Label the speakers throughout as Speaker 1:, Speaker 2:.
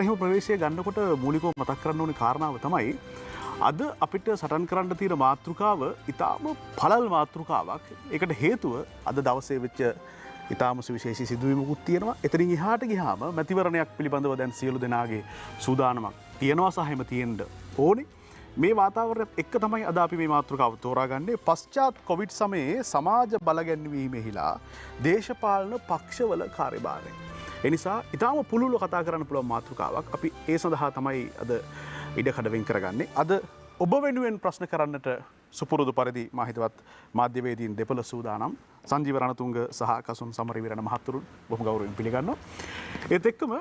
Speaker 1: එහෙම ප්‍රවේශය ගන්නකොට මූලිකව මතක් කරන්න ඕනේ කාරණාව තමයි අද අපිට සටන් කරන්න තියෙන මාතෘකාව ඊටාම පළල් මාතෘකාවක්. ඒකට හේතුව අද දවසේ වෙච්ච ඊටාම සුවිශේෂී සිදුවීමකුත් තියෙනවා. එතනින් එහාට ගියාම මැතිවරණයක් පිළිබඳව දැන් සියලු දෙනාගේ සූදානමක් තියෙනවා සහ එහෙම තියෙන්න ඕනේ. මේ වාතාවරණයත් එක්ක තමයි අද අපි මේ මාතෘකාව තෝරාගන්නේ. පශ්චාත් කොවිඩ් සමයේ සමාජ බලගැන්වීමෙහිලා දේශපාලන පක්ෂවල කාර්යභාරය. එනිසා ඉතාම පුළුල්ව කතා කරන්න පුළුවන් මාතෘකාවක්. අපි ඒ සඳහා තමයි අද ඉඩකඩ වෙන් කරගන්නේ. අද ඔබ වෙනුවෙන් ප්‍රශ්න කරන්නට සුපුරුදු පරිදි මා හිතවත් මාධ්‍යවේදීන් දෙපළ සූදානම්. සංජීව රණතුංග සහ කසුන් සමරවිරණ මහතුරුන් බොහොම ගෞරවයෙන් පිළිගන්නවා. ඒත් එක්කම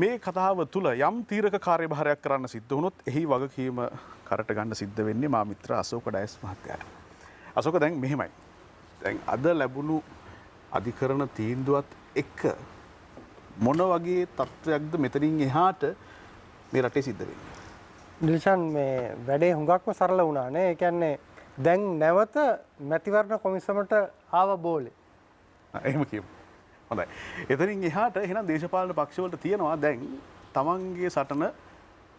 Speaker 1: මේ කතාව තුළ යම් තීරක කාර්යභාරයක් කරන්න සිද්ධ වුණොත් එහි වගකීම කරට ගන්න සිද්ධ වෙන්නේ මා මිත්‍ර අශෝක ඩයස් මහත්තයාට. අශෝක දැන් මෙහෙමයි. දැන් අද ලැබුණු අධිකරණ තීන්දුවත් එක්ක මොන වගේ තත්ත්වයක්ද මෙතනින් එහාට මේ රටේ සිද්ධ වෙන්නේ?
Speaker 2: ඩිල්ෂන් මේ වැඩේ හුඟක්ම සරල වුණා නේ. ඒ කියන්නේ දැන් නැවත මැතිවරණ කොමිසමට ආව බෝලේ.
Speaker 1: එහෙම කියමු. හොඳයි. එතනින් එහාට එහෙනම් දේශපාලන පක්ෂවලට තියෙනවා දැන් තමන්ගේ සටන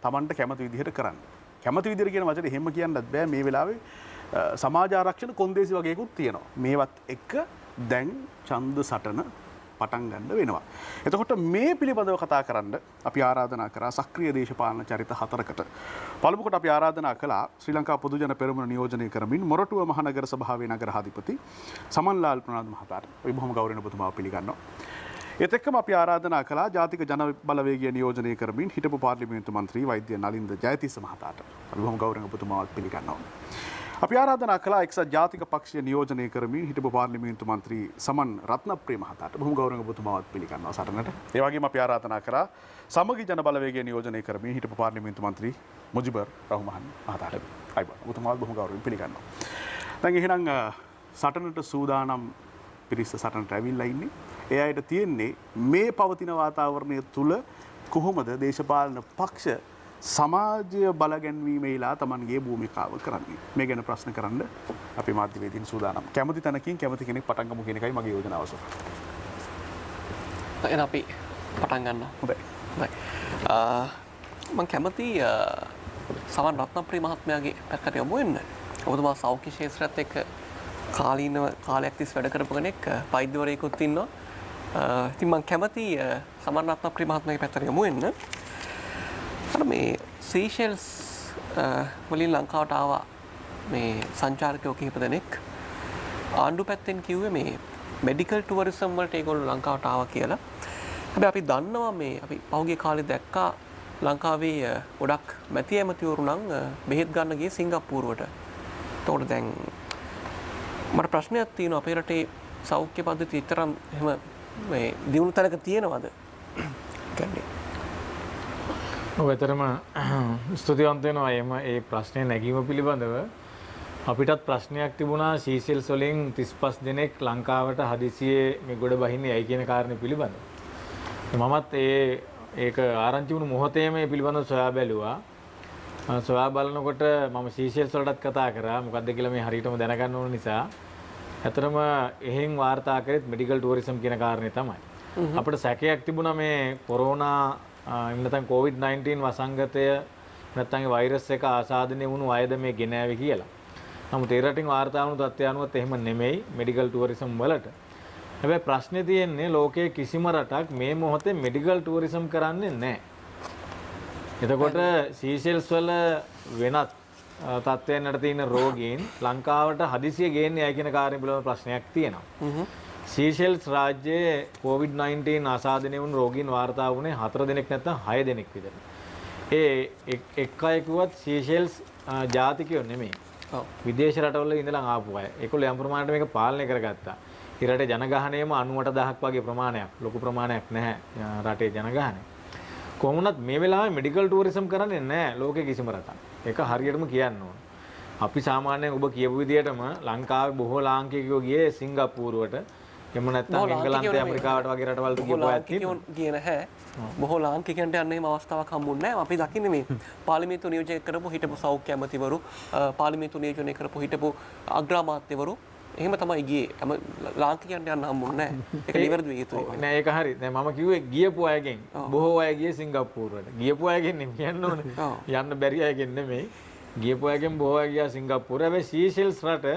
Speaker 1: තමන්ට කැමති විදිහට කරන්න. කැමති විදිහට කියන වචනේ එහෙම කියන්නත් බෑ. මේ වෙලාවේ සමාජ ආරක්ෂණ කොන්දේසි වගේකුත් තියෙනවා. මේවත් එක්ක දැන් ඡන්ද සටන පටන් ගන්න වෙනවා. එතකොට මේ පිළිබඳව කතා කරන්න අපි ආරාධනා කරා සක්‍රීය දේශපාලන චරිත 4කට. පළමු කොට අපි ආරාධනා කළා ශ්‍රී ලංකා පොදු ජන පෙරමුණ නියෝජනය කරමින් මොරටුව මහනගර සභාවේ නගරාධිපති සමන්ලාල් ප්‍රනාන්දු මහතාට. අපි බොහොම ගෞරවයෙන් ඔබතුමාව පිළිගන්නවා. ඒත් එක්කම අපි ආරාධනා කළා ජාතික ජන බලවේගය නියෝජනය කරමින් හිටපු පාර්ලිමේන්තු මන්ත්‍රී වෛද්‍ය නලින්ද ජයතිස්ස මහතාට. අපි බොහොම ගෞරවයෙන් ඔබතුමාව පිළිගන්නවා. අපි ආරාධනා කළා එක්සත් ජාතික පක්ෂය නියෝජනය කරමින් හිටපු පාර්ලිමේන්තු මන්ත්‍රී සමන් රත්නප්‍රිය මහතාට බොහොම ගෞරවයෙන් ඔබතුමාවත් පිළිගන්නවා සටනට. ඒ වගේම අපි ආරාධනා කරා සමගි ජන බලවේගය නියෝජනය කරමින් හිටපු පාර්ලිමේන්තු මන්ත්‍රී මුජිබර් රහ්මාන් මහතාට. අයිබෝන් ඔබතුමාවත් බොහොම ගෞරවයෙන් පිළිගන්නවා. දැන් එහෙනම් සටනට සූදානම් පිරිස සටනට ඇවිල්ලා ඉන්නේ. ඒ අයට තියෙන්නේ මේ පවතින වාතාවරණය තුල කොහොමද දේශපාලන පක්ෂ සමාජය බලගැන්වීමේලා තමන්ගේ භූමිකාව කරන්නේ. මේ ගැන ප්‍රශ්න කරන්න අපි මාධ්‍යවේදීන් සූදානම්. කැමති තැනකින් කැමති කෙනෙක් පටන් ගමු කියන එකයි මගේ යෝජනාව.
Speaker 3: එහෙනම් අපි පටන් ගන්නවා.
Speaker 1: හොඳයි.
Speaker 3: මම කැමති සමන් රත්නප්‍රිය මහත්මයාගේ පැත්තට යමු වෙන්න. ඔබතුමා සෞඛ්‍ය ක්ෂේත්‍රයත් එක්ක කාලීනව කාලයක් තිස්සේ වැඩ කරපු කෙනෙක් වෛද්‍යවරයෙකුත් ඉන්නවා. ඉතින් මම කැමති සමන් රත්නප්‍රිය මහත්මයාගේ පැත්තට යමු වෙන්න. මේ සීෂෙල්ස් වලින් ලංකාවට ආවා මේ සංචාරකයෝ කිහිප දෙනෙක්. ආණ්ඩු පැත්තෙන් කිව්වේ මේ මෙඩිකල් ටුවරිසම් වලට ඒගොල්ලෝ ලංකාවට ආවා කියලා. හැබැයි අපි දන්නවා මේ අපි පහුගිය කාලේ දැක්කා ලංකාවේ ගොඩක් මැති ඇමතිවරු නම් බෙහෙත් ගන්න ගියේ සිංගප්පූරුවට. එතකොට දැන් මට ප්‍රශ්නයක් තියෙනවා අපේ රටේ සෞඛ්‍ය පද්ධතිය තරම් එහෙම මේ දියුණු තැනක තියෙනවද? කියන්නේ
Speaker 4: ඔයතරම ස්තුතිවන්ත වෙනවා එම ඒ ප්‍රශ්නේ නැගීම පිළිබඳව. අපිටත් ප්‍රශ්නයක් තිබුණා සීසෙල්ස් වලින් 35 දෙනෙක් ලංකාවට හදිසියේ මේ ගොඩ බහින්නේ ඇයි කියන කාරණේ පිළිබඳව. මමත් ඒක ආරංචි වුණු මොහොතේ මේ පිළිබඳව සොයා බැලුවා. සොයා බලනකොට මම සීසෙල්ස් වලටත් කතා කරා. මොකද්ද කියලා මේ හරියටම දැනගන්න ඕන නිසා. ඇත්තටම එහෙන් වාර්තා කරෙත් මෙඩිකල් ටුවරිසම් කියන කාරණේ තමයි. අපිට සැකයක් තිබුණා මේ කොරෝනා නැත්නම් COVID-19 වසංගතය නැත්නම් වෛරස් එක ආසාදනය වුණු අයද මේ ගෙනාවේ කියලා. නමුත් ඒ රටින් වාර්තා වුණු තත්ත්වය අනුව එහෙම නෙමෙයි මෙඩිකල් ටුවරිසම් වලට. හැබැයි ප්‍රශ්නේ තියෙන්නේ ලෝකයේ කිසිම රටක් මේ මොහොතේ මෙඩිකල් ටුවරිසම් කරන්නේ නැහැ. එතකොට සීෂෙල්ස් වල වෙනත් තත්ත්වයන් යට තියෙන රෝගීන් ලංකාවට හදිසියෙ ගේන්නේ ඇයි කියන කාරණේ පිළිබඳ ප්‍රශ්නයක් තියෙනවා. සීෂෙල්ස් රාජ්‍යයේ COVID-19 ආසාදනය වුණු රෝගීන් වාර්තා වුණේ 4 දෙනෙක් නැත්නම් 6 දෙනෙක් විතර. ඒ එක් අයෙකුවත් සීෂෙල්ස් ජාතිකයෝ නෙමෙයි. විදේශ රටවල ඉඳලා ආපු අය. ඒගොල්ලෝ යම් ප්‍රමාණයකට මේක පාලනය කරගත්තා. ඒ රටේ ජනගහනයම 98000ක් වගේ ප්‍රමාණයක්. ලොකු ප්‍රමාණයක් නැහැ රටේ ජනගහනය. කොහොමුණත් මේ වෙලාවේ මෙඩිකල් ටුවරිසම් කරන්නේ නැහැ ලෝකේ කිසිම රටක්. ඒක හරියටම කියන්න ඕන. අපි සාමාන්‍යයෙන් ඔබ කියපු විදිහටම ලංකාවේ බොහෝ ලාංකිකයෝ ගියේ සිංගප්පූරුවට. එහෙම නැත්නම් එංගලන්තේ ඇමරිකාවට වගේ රටවල් ගියපු අයත්
Speaker 3: කියන හැ බොහෝ ලාංකිකයන්ට යන්න එහෙම අවස්ථාවක් හම්බුන්නේ නැහැ. අපි දකින්නේ මේ පාර්ලිමේන්තු නියෝජනය කරපු හිටපු සෞඛ්‍ය ඇමතිවරු, පාර්ලිමේන්තු නියෝජනය කරපු හිටපු අග්‍රාමාත්‍යවරු එහෙම තමයි ගියේ. ලාංකිකයන්ට යන්න හම්බුනේ නැහැ. ඒක නිවැරදි විය යුතුයි.
Speaker 4: නෑ ඒක හරි. දැන් මම කිව්වේ ගියපු අයගෙන් බොහෝ අය ගියේ සිංගප්පූරුවට. ගියපු අයගෙන් නෙමෙයි කියන්න ඕනේ. යන්න බැරි අයගෙන් නෙමෙයි. ගියපු අයගෙන් බොහෝ අය ගියා සිංගප්පූර. හැබැයි සීෂෙල්ස් රට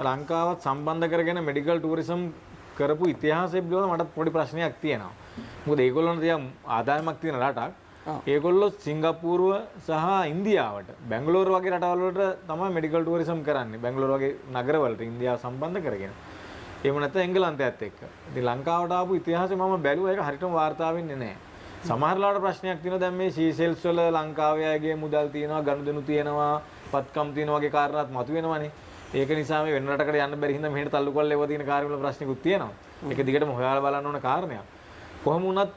Speaker 4: ලංකාවත් සම්බන්ධ කරගෙන මෙඩිකල් ටූරිසම් කරපු ඉතිහාසය පිළිබඳව මට පොඩි ප්‍රශ්නයක් තියෙනවා. මොකද ඒගොල්ලොන්ට තියම් ආදායමක් තියෙන රටක්. ඒගොල්ලෝ සිංගප්පූරුව සහ ඉන්දියාවට බැංගලෝර වගේ රටවල් වලට තමයි මෙඩිකල් ටූරිසම් කරන්නේ. බැංගලෝර වගේ නගරවලට ඉන්දියාව සම්බන්ධ කරගෙන. එහෙම නැත්නම් එංගලන්තයත් එක්ක. ඉතින් ලංකාවට ආපු ඉතිහාසය මම බැලුවා ඒක හරියටම වාර්තා වෙන්නේ නැහැ. සමහරලාට ප්‍රශ්නයක් තියෙනවා දැන් මේ සීසෙල්ස් වල ලංකාවේ අයගේ මුදල් තියෙනවා, ගනුදෙනු තියෙනවා, පත්කම් තියෙනවා වගේ කාරණාත් මතුවෙනවනේ. ඒක නිසා මේ වෙන රටකට යන්න බැරි හින්දා මෙහෙට තල්ලු කරලා ඒවා තියෙන කාර්යවල ප්‍රශ්නිකුත් තියෙනවා. ඒක දිගටම හොයාලා බලන්න ඕන කාරණයක්. කොහොම වුණත්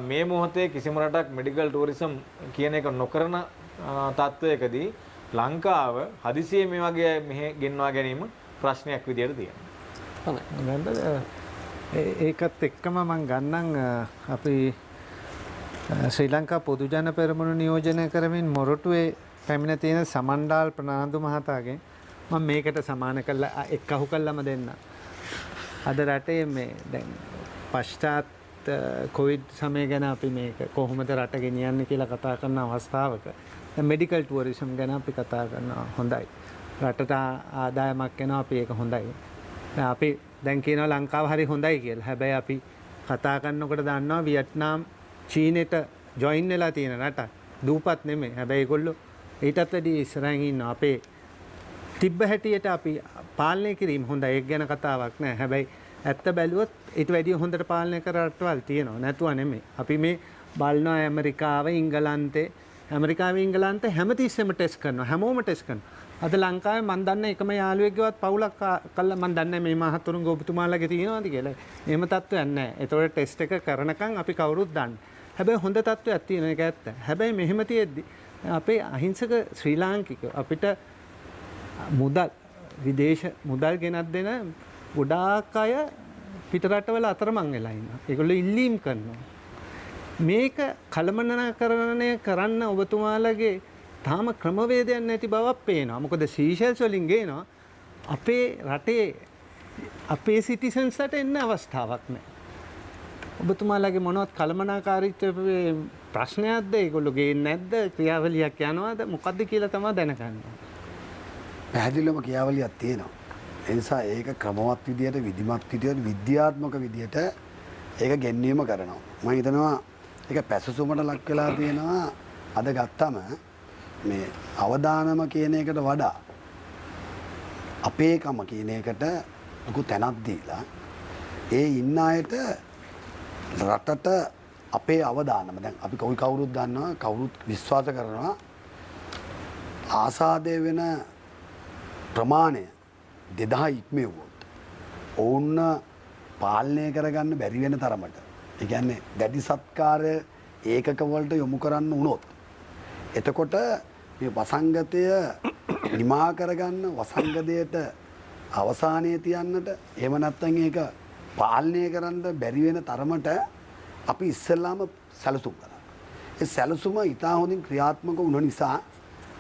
Speaker 4: මේ මොහොතේ කිසිම රටක් මෙඩිකල් ටූරිසම් කියන එක නොකරන තත්වයකදී ලංකාව හදිසියේ මේ වගේ මෙහෙ ගෙන්වා ගැනීම ප්‍රශ්නයක් විදියට තියෙනවා.
Speaker 5: ඒකත් එක්කම මම ගන්නම් අපි ශ්‍රී ලංකා පොදු ජන පෙරමුණ නියෝජනය කරමින් මොරටුවේ පැමිණ තියෙන සමන්ඩාල් ප්‍රනාන්දු මහතාගෙන් මම මේකට සමාන කරලා එක්කහු කළාම දෙන්න. අද රටේ මේ දැන් පශ්චාත් කොවිඩ් සමය ගැන අපි මේක කොහොමද රට ගෙනියන්නේ කියලා කතා කරන අවස්ථාවක මෙඩිකල් ටූරිසම් ගැන අපි කතා කරනවා හොඳයි. රටට ආදායමක් එනවා අපි ඒක හොඳයි. අපි දැන් කියනවා ලංකාව හරි හොඳයි කියලා. හැබැයි අපි කතා කරනකොට දන්නවා වියට්නාම් චීනෙට ජොයින් වෙලා තියෙන රටක්. දූපත් නෙමෙයි. හැබැයි ඒගොල්ලෝ ඊටත් වැඩි ඉස්සරහින් ඉන්නවා. අපේ තිබ්බ හැටියට අපි පාලනය කිරීම හොඳයි. ඒක ගැන කතාවක් නෑ. හැබැයි ඇත්ත බැලුවොත් ඊට වැඩිය හොඳට පාලනය කර රටවල් තියෙනවා. නැතුව නෙමෙයි. අපි මේ බලනවා ඇමරිකාව, ඉංගලන්තේ හැමතිස්සෙම ටෙස්ට් කරනවා. හැමෝම ටෙස්ට් කරනවා. අද ලංකාවේ මන් දන්න එකම යාළුවෙක්ගේවත් පවුලක් කළා මන් දන්නේ මේ මහතුරුන් ඔබතුමාලගේ තියෙනවද කියලා. එහෙම තත්ත්වයක් නැහැ. ඒතකොට ටෙස්ට් එක කරනකම් අපි කවුරුත් දන්නේ. හැබැයි හොඳ තත්ත්වයක් තියෙන එක ඇත්ත. හැබැයි මෙහෙම තියෙද්දි අපේ අහිංසක ශ්‍රී ලාංකිකයෝ අපිට විදේශ මුදල් ගෙනත් දෙන ගොඩාක් අය පිටරටවල අතරමං වෙලා ඉන්නවා. ඒගොල්ලෝ ඉල්ලීම් කරනවා. මේක කළමනාකරණය කරන්න ඔබතුමාලගේ තාම ක්‍රමවේදයක් නැති බවක් පේනවා. මොකද සීෂෙල්ස් වලින් ගේනවා අපේ රටේ අපේ සිටිසන්ස්ට එන්න අවස්ථාවක් නැහැ. ඔබතුමාලගේ මොනවත් කළමනාකාරීත්වයේ ප්‍රශ්නයක්ද? ඒගොල්ලෝ ගේන්නේ නැද්ද? ක්‍රියාවලියක් යනවාද? මොකද්ද කියලා තමයි දැනගන්න.
Speaker 6: පැහැදිලිවම ක්‍රියාවලියක් තියෙනවා. ඒ නිසා ඒක ක්‍රමවත් විදියට, විධිමත් විදියට, විද්‍යාත්මක විදියට ඒක ගෙන්වීම කරනවා. මම හිතනවා ඒක පැසසුමට ලක් වෙලා තියෙනවා. අද ගත්තම මේ අවදානම කියන එකට වඩා අපේකම කියන එකට ලොකු තැනක් දීලා ඒ ඉන්න අයට රටට අපේ අවදානම දැන් අපි කවුරුත් දන්නවා, කවුරුත් විශ්වාස කරනවා ආසාදය වෙන ප්‍රමාණය 2000 ඉක්මෙව්වොත් ඔවුන් පාලනය කරගන්න බැරි වෙන තරමට ඒ කියන්නේ දැඩි සත්කාර ඒකක වලට යොමු කරන්න වුණොත් එතකොට මේ වසංගතය නිමා කරගන්න වසංගතයට අවසානයේ තියන්නට එහෙම නැත්නම් ඒක පාලනය කරන්න බැරි වෙන තරමට අපි ඉස්සෙල්ලාම සැලසුම් කරා. ඒ සැලසුම ඉතා හොඳින් ක්‍රියාත්මක වුණ නිසා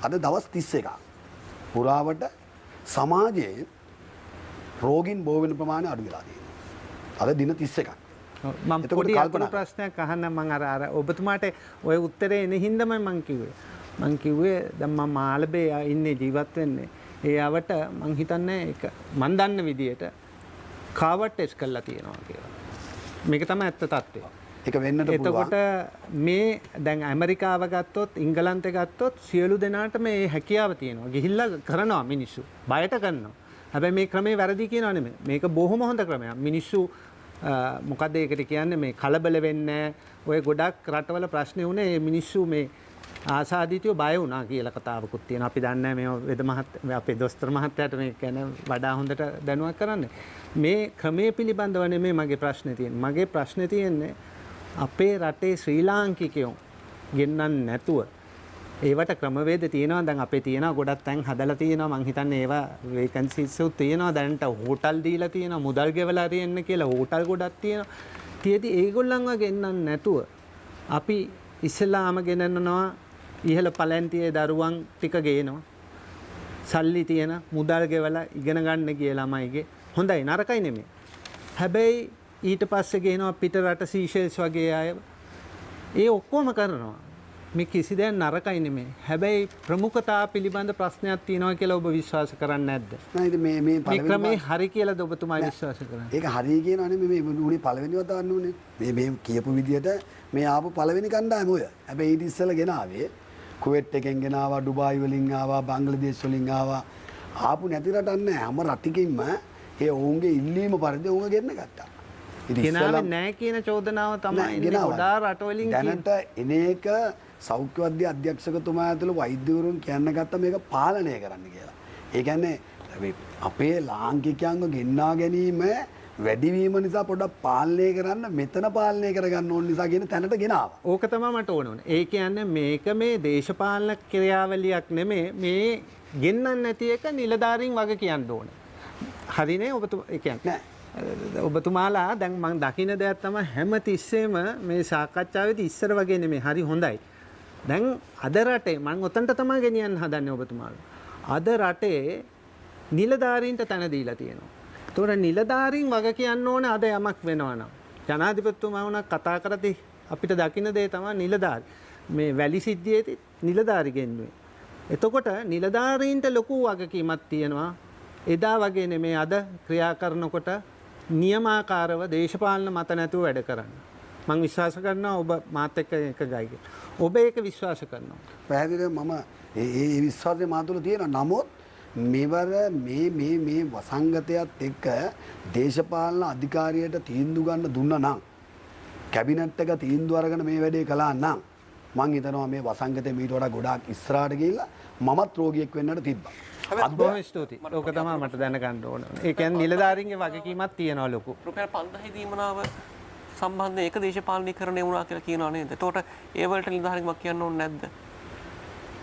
Speaker 6: අද දවස් 31ක් පුරාවට සමාජයේ රෝගීන් බෝ වෙන ප්‍රමාණය අඩු වෙලා තියෙනවා. අද දින 31ක්.
Speaker 5: මම පොඩි අකුරු ප්‍රශ්නයක් අහන්න මම අර ඔබතුමාට ওই උත්තරේ එන හින්දාමයි මම කිව්වේ. මම කිව්වේ දැන් මම මාළඹේ ඉන්නේ ජීවත් වෙන්නේ. ඒ යවට මම හිතන්නේ ඒක මම දන්න විදියට කාවට් ටෙස්ට් කරලා තියෙනවා කියලා. මේක තමයි ඇත්ත තත්ත්වය.
Speaker 6: ඒක වෙන්නට පුළුවන්.
Speaker 5: එතකොට මේ දැන් ඇමරිකාව ගත්තොත්, ඉංගලන්තේ ගත්තොත් සියලු දෙනාට මේ හැකියාව තියෙනවා. ගිහිල්ලා කරනවා මිනිස්සු. බයට කරනවා. හැබැයි මේ ක්‍රමේ වැරදි කියනවා නෙමෙයි. මේක බොහොම හොඳ ක්‍රමයක්. මිනිස්සු මොකද ඒකට කියන්නේ මේ කලබල වෙන්නේ ඔය ගොඩක් රටවල ප්‍රශ්නේ උනේ මේ මිනිස්සු මේ ආසාදිතයෝ බය වුණා කියලා කතාවකුත් තියෙනවා. අපි දන්නේ මේ වෙද අපේ දොස්තර මහත්තයාට මේ ගැන වඩා හොඳට දැනුවත් කරන්න. මේ ක්‍රමයේ පිළිබඳව නෙමෙයි මගේ ප්‍රශ්නේ තියෙන්නේ. මගේ ප්‍රශ්නේ තියෙන්නේ අපේ රටේ ශ්‍රී ලාංකිකයෝ ගෙන්නන්න නැතුව ඒවට ක්‍රමවේද තියෙනවා. දැන් අපේ තියෙනවා ගොඩක් තැන් හදලා තියෙනවා. මං හිතන්නේ ඒවා වේකන්සිස් උත් තියෙනවා. දැනට හෝටල් දීලා තියෙනවා. මුදල් ගෙවලා තියෙන්න කියලා හෝටල් ගොඩක් තියෙනවා. ඊටදී ඒගොල්ලන්ව ගෙන්නන්න නැතුව අපි ඉස්ලාම ගෙනනවා ඉහළ පලැන්තියේ දරුවන් ටික ගේනවා. සල්ලි තියෙන මුදල් ගෙවලා ඉගෙන ගන්න ගිය ළමයිගේ හොඳයි නරකයි නෙමෙයි. හැබැයි ඊට පස්සේ ගේනවා පිට රට සීෂෙල්ස් වගේ අය ඒ ඔක්කොම කරනවා. මේ කිසි දෙයක් නරකයි නෙමෙයි. හැබැයි ප්‍රමුඛතාව පිළිබඳ ප්‍රශ්නයක් තියෙනවා කියලා ඔබ විශ්වාස කරන්නේ නැද්ද?
Speaker 6: නෑ ඉතින්
Speaker 5: මේ ක්‍රමේ හරි කියලාද ඔබතුමා විශ්වාස කරන්නේ?
Speaker 6: ඒක හරි කියනවා නෙමෙයි මේ උනේ පළවෙනි වතාවන්න උනේ. මේ කියපු විදියට මේ ආපු පළවෙනි කණ්ඩායම ඔය. හැබැයි ඊට ඉස්සෙල්ලා ගෙනාවේ කුවේට් එකෙන් ගෙනාවා, ඩුබායි වලින් ආවා, බංග්ලාදේශ වලින් ආවා. ආපු නැති රටක් නෑ. හැම රටකින්ම ඒ ඔවුන්ගේ ඉල්ලීම පරිදි ඔවුන් ගෙන්න ගත්තා.
Speaker 5: ගෙනාවේ නෑ කියන චෝදනාව තමයි ඉන්නේ ගොඩාක් රටවලින්
Speaker 6: දැනට එන එක සෞඛ්‍ය වෛද්‍ය අධ්‍යක්ෂකතුමා ඇතුළු වෛද්‍යවරුන් කියන්න ගත්ත මේක පාලනය කරන්න කියලා. ඒ කියන්නේ අපේ ලාංකිකයන්ව ගෙන්නා ගැනීම වැඩිවීම නිසා පොඩ්ඩක් පාලනය කරන්න මෙතන පාලනය කරගන්න ඕන නිසා කියන තැනට ගෙනාවා.
Speaker 5: ඕක තමයි මට ඕන උනේ. ඒ කියන්නේ මේක මේ දේශපාලන ක්‍රියාවලියක් නෙමෙයි මේ ගෙන්නන්න නැති එක නිලධාරීන් වගේ කියන්න ඕන. හරිනේ ඔබතුමා ඒ කියන්නේ ඔබතුමාලා දැන් මම දකින්න දෙයක් තමයි හැම තිස්සෙම මේ සාකච්ඡාවේදී ඉස්සර වගේ නෙමෙයි හරි හොඳයි. දැන් අද රටේ මම ඔතනට තමයි ගෙනියන්න හදන්නේ ඔබතුමාලා. අද රටේ නිලධාරීන්ට තැන දීලා තියෙනවා. ඒතකොට නිලධාරීන් වගේ කියන්න ඕනේ අද යමක් වෙනවා නම්. ජනාධිපතිතුමා වුණා කතා කරද්දී අපිට දකින්න දේ තමයි නිලධාරි. මේ වැලි සිද්ධියේදී නිලධාරි ගෙන්නුවේ. එතකොට නිලධාරීන්ට ලොකු වගකීමක් තියෙනවා. එදා වගේ නෙමෙයි අද ක්‍රියා කරනකොට නියමාකාරව දේශපාලන මත නැතුව වැඩ කරන්න. මම විශ්වාස කරනවා ඔබ මාත් එක්ක එකගයි. ඔබ ඒක විශ්වාස කරනවා.
Speaker 6: පැහැදිලිව මම ඒ විශ්වාසය මා තුළ තියෙනවා. නමුත් මෙවර මේ වසංගතයත් එක්ක දේශපාලන අධිකාරියට තීන්දුව ගන්න දුන්නා නම් කැබිනට් එක තීන්දුව අරගෙන මේ වැඩේ කළා නම් මම හිතනවා මේ වසංගතේ මීට වඩා ගොඩාක් ඉස්සරහට ගිහිල්ලා මමත් රෝගියෙක් වෙන්නට තිබ්බා.
Speaker 5: බොහොම ස්තුතියි. ඕක තමයි මට දැනගන්න ඕන. ඒ කියන්නේ නිලධාරීන්ගේ වගකීමක් තියෙනවා ලොකු.
Speaker 3: රුපියල් 5000 දීමනාව සම්බන්ධයෙන් ඒක දේශපාලනීකරණය වුණා කියලා කියනවා නේද? එතකොට ඒ වලට නිලධාරීන්වක් කියන්න ඕනේ නැද්ද?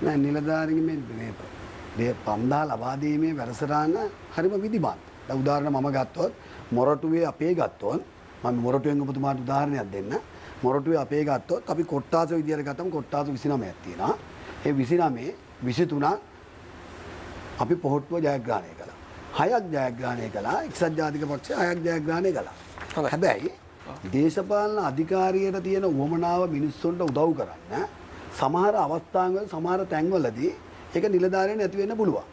Speaker 6: නෑ නිලධාරීන් මේ 5000 ලබා දීමේ වැඩසටහන හරිම විධිමත්. දැන් උදාහරණ මම ගත්තොත් මොරටුවේ අපේ ගත්තොත් මම මොරටුවෙන් ඔබතුමාට උදාහරණයක් දෙන්න. මොරටුවේ අපේ ගත්තොත් අපි කොට්ටාස විදියට ගත්තම කොට්ටාස 29ක් තියෙනවා. ඒ 29 23 අපි පොහොට්ටුව ජයග්‍රහණය කළා. 6ක් ජයග්‍රහණය කළා. එක්සත් ජාතික පක්ෂය 6ක් ජයග්‍රහණය කළා. හැබැයි දේශපාලන අධිකාරියට තියෙන උවමනාව මිනිස්සුන්ට උදව් කරන්න සමහර අවස්ථාවල සමහර තැන්වලදී ඒක නිලධාරීන් නැති වෙන්න පුළුවන්.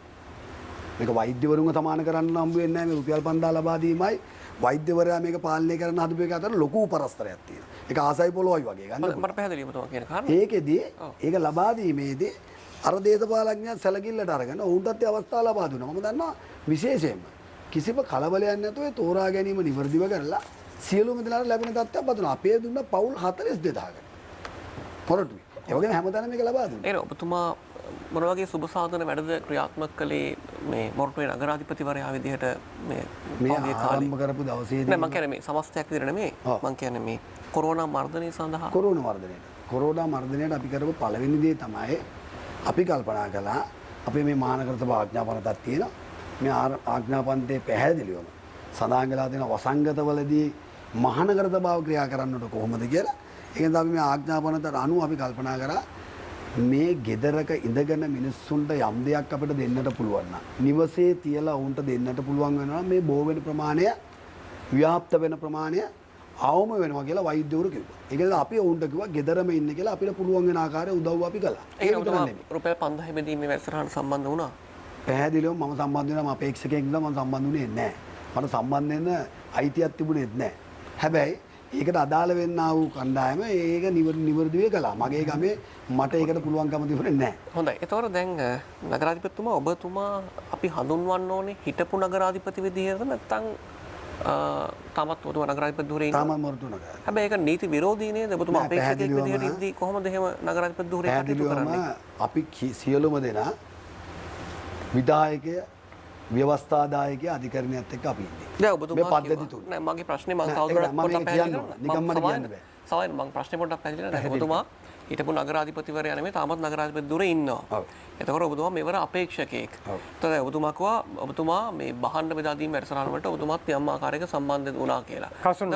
Speaker 6: මේක වෛද්‍යවරුන්ව සමාන කරන්න හම්බ වෙන්නේ නැහැ. මේ රුපියල් 5000 ලබා දීමයි වෛද්‍යවරයා මේක පාලනය කරන්න හදපු එක අතර ලොකු පරස්පරයක් තියෙනවා. ඒක ආසයි පොළොයි වගේ ගන්න.
Speaker 3: මට පැහැදිලිවම තමයි කියන කාරණා.
Speaker 6: ඒකෙදී ඒක ලබා දීමේදී අර දේශපාලඥයන් සැලකිල්ලට අරගෙන ඔවුන්ටත් අවස්ථාව ලබා දුන්නා. මම දන්නවා විශේෂයෙන්ම කිසිම කලබලයක් නැතුව තෝරා ගැනීම නිවර්දිව කරලා සියලුම දෙනාට ලැබෙන තත්ත්වයක් බදුනා. අපේ දුන්න පවුල් 42000කට. පොරටුවේ. ඒ වගේම හැමදාම මේක ලබා දුන්නා.
Speaker 3: ඒක ඔබතුමා මොන වගේ සුබ සාධන වැඩද ක්‍රියාත්මක කළේ මේ මොරටුවේ නගරාධිපතිවරයා විදිහට මේ
Speaker 6: ආරම්භ කරපු දවසේදී
Speaker 3: නෑ මම කියන්නේ මේ සමස්තයක් විදිහට නෙමෙයි. මම කියන්නේ මේ කොරෝනා මර්ධනය සඳහා
Speaker 6: කොරෝනා මර්ධනයට අපි කරපු පළවෙනි දේ තමයි අපි කල්පනා කළා අපේ මේ මහානගර සභා ආඥාපනයක් තියෙනවා. මේ ආඥාපනයේ පැහැදිලිවම සඳහන් වෙලා තියෙන වසංගතවලදී මහානගර සභාව ක්‍රියා කරන්නට කොහොමද කියලා. ඒකෙන්ද අපි මේ ආඥාපනයට අනුව අපි කල්පනා කරා මේ ගෙදරක ඉඳගෙන මිනිස්සුන්ට යම් දෙයක් අපිට දෙන්නට පුළුවන් නම් නිවසේ තියලා උන්ට දෙන්නට පුළුවන් වෙනවා මේ බෝ වෙන ප්‍රමාණය ව්‍යාප්ත වෙන ප්‍රමාණය අවම වෙනවා කියලා වෛද්‍යවරු කිව්වා. ඒකද අපි උන්ට කිව්වා ගෙදරම ඉන්න කියලා අපිට පුළුවන් වෙන ආකාරයේ උදව්ව අපි කළා.
Speaker 3: ඒක තමයි රුපියල් 5000 බෙදීමේ වැඩසටහන සම්බන්ධ වුණා.
Speaker 6: පැහැදිලිවම මම සම්බන්ධ වෙනවා මම අපේක්ෂකයෙක් ඉඳලා මම සම්බන්ධ වුණේ නැහැ. මට සම්බන්ධ වෙන්න අයිතියක් තිබුණෙත් නැහැ. හැබැයි ඒකට අදාළ වෙන්න ආ වූ කණ්ඩායම ඒක නිවර්දිවේ කළා. මගේ ගමේ මට ඒකට පුළුවන්කම තිබුණේ නැහැ.
Speaker 3: හොඳයි. ඒතකොට දැන් නගරාධිපතිතුමා ඔබතුමා අපි හඳුන්වන්න ඕනේ හිටපු නගරාධිපති විදිහට නැත්නම් තාමත් ඔබතුමා නගරාධිපති ධුරේ ඉන්නවා.
Speaker 6: තාමත් මොරටු නගරාධිපති.
Speaker 3: හැබැයි ඒක නීති විරෝධී නේද? ඔබතුමා අපේක්ෂකයෙක් විදිහට ඉඳි කොහොමද එහෙම නගරාධිපති ධුරේ කටයුතු කරන්නේ?
Speaker 6: අපි සියලුම දෙනා විධායකය ව්‍යවස්ථාදායකය අධිකරණයත් එක්ක අපි ඉන්නේ.
Speaker 3: දැන් ඔබතුමා
Speaker 6: මේ පද්ධති තුන.
Speaker 3: නෑ මගේ ප්‍රශ්නේ මම තවදුරටත් පොඩ්ඩක් පැහැදිලි කරන්න.
Speaker 6: නිකම්ම කියන්න බෑ.
Speaker 3: සමහරවිට මම ප්‍රශ්නේ පොඩ්ඩක් පැහැදිලි කරන්න. ඔබතුමා හිටපු නගරාධිපතිවරයා නෙමෙයි තාමත් නගරාධිපති ධුරේ ඉන්නවා.
Speaker 6: ඔව්.
Speaker 3: එතකොට ඔබතුමා මෙවර අපේක්ෂකයෙක්.
Speaker 6: ඔව්.
Speaker 3: එතකොට ඔබතුමා කිව්වා ඔබතුමා මේ බහන්න බෙදා දීම වැඩසටහන වලට ඔබතුමාත් යම් ආකාරයක සම්බන්ධ වුණා කියලා.
Speaker 2: කසුන්